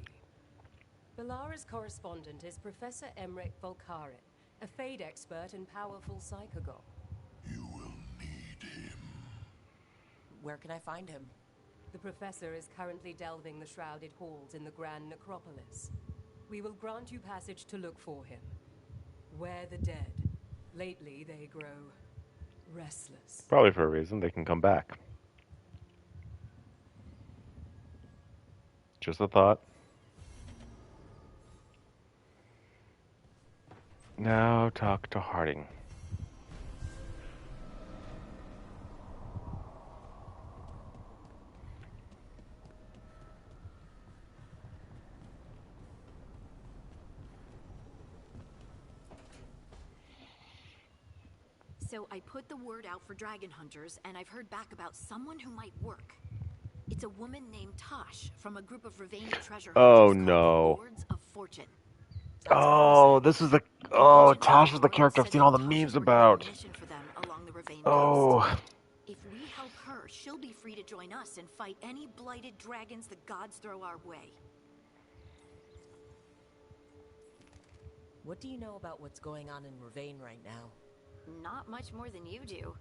Balara's correspondent is Professor Emmerich Volkaren, a fate expert and powerful psychogol. Where can I find him? The professor is currently delving the shrouded halls in the Grand Necropolis. We will grant you passage to look for him. Where the dead. Lately they grow restless. Probably for a reason. They can come back. Just a thought. Now talk to Harding. So I put the word out for dragon hunters, and I've heard back about someone who might work. It's a woman named Tosh from a group of Ravani treasure hunters Oh called no. the Lords of Fortune. Oh, this is the. Oh, Tash is the character I've seen all the memes about. Mission for them along the Ravane Oh. coast. If we help her, she'll be free to join us and fight any blighted dragons the gods throw our way. What do you know about what's going on in Ravane right now? Not much more than you do.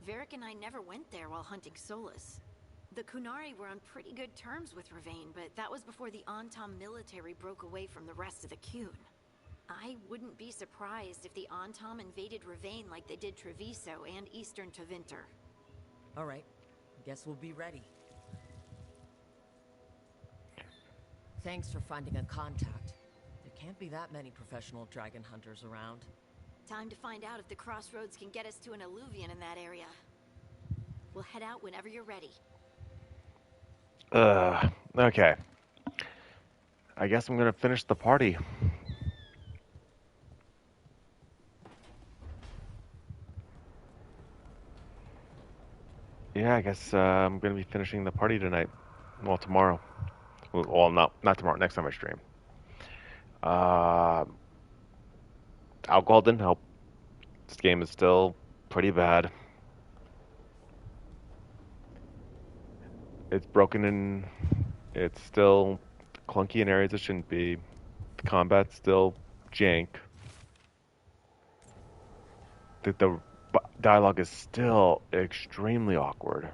Varric and I never went there while hunting Solus. The Kunari were on pretty good terms with Ravane, but that was before the Antam military broke away from the rest of the Qun. I wouldn't be surprised if the Antam invaded Ravane like they did Treviso and Eastern Tevinter. All right, guess we'll be ready. Thanks for finding a contact. There can't be that many professional dragon hunters around. Time to find out if the crossroads can get us to an alluvion in that area. We'll head out whenever you're ready. Okay. I guess I'm gonna finish the party. Yeah, I guess I'm gonna be finishing the party tonight. Well, tomorrow. Well, not tomorrow. Next time I stream. Uh, Alcohol didn't help. This game is still pretty bad. It's broken and it's still clunky in areas it shouldn't be. The combat's still jank. The dialogue is still extremely awkward.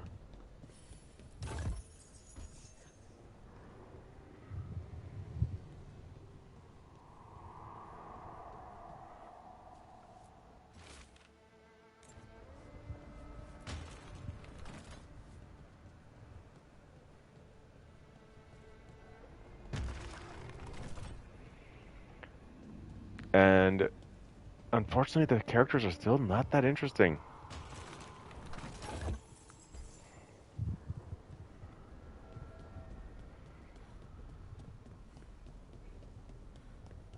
And unfortunately, the characters are still not that interesting.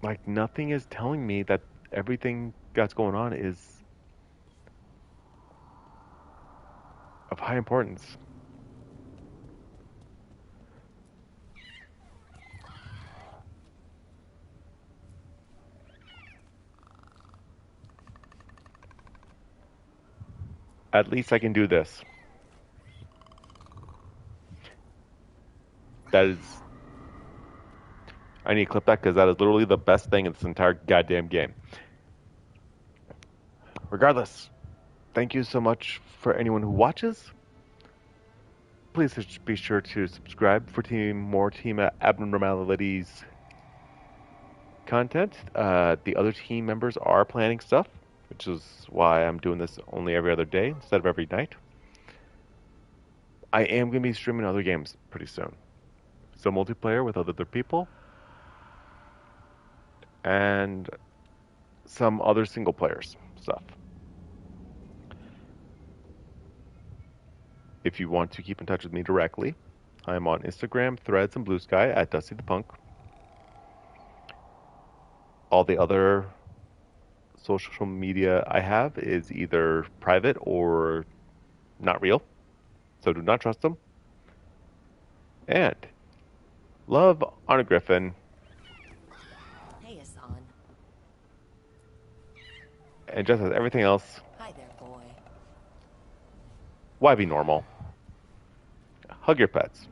Like, nothing is telling me that everything that's going on is of high importance. At least I can do this. That is... I need to clip that because that is literally the best thing in this entire goddamn game. Regardless, thank you so much for anyone who watches. Please be sure to subscribe for more Team Abnormalities content. The other team members are planning stuff, which is why I'm doing this only every other day instead of every night. I am going to be streaming other games pretty soon. Some multiplayer with other people, and some other single players stuff. If you want to keep in touch with me directly, I'm on Instagram, Threads, and Blue Sky at Dusty the Punk. All the other social media I have is either private or not real, so do not trust them. And love on a Griffin. Hey, Hassan. And just as everything else, Hi there, boy. why be normal? Hug your pets.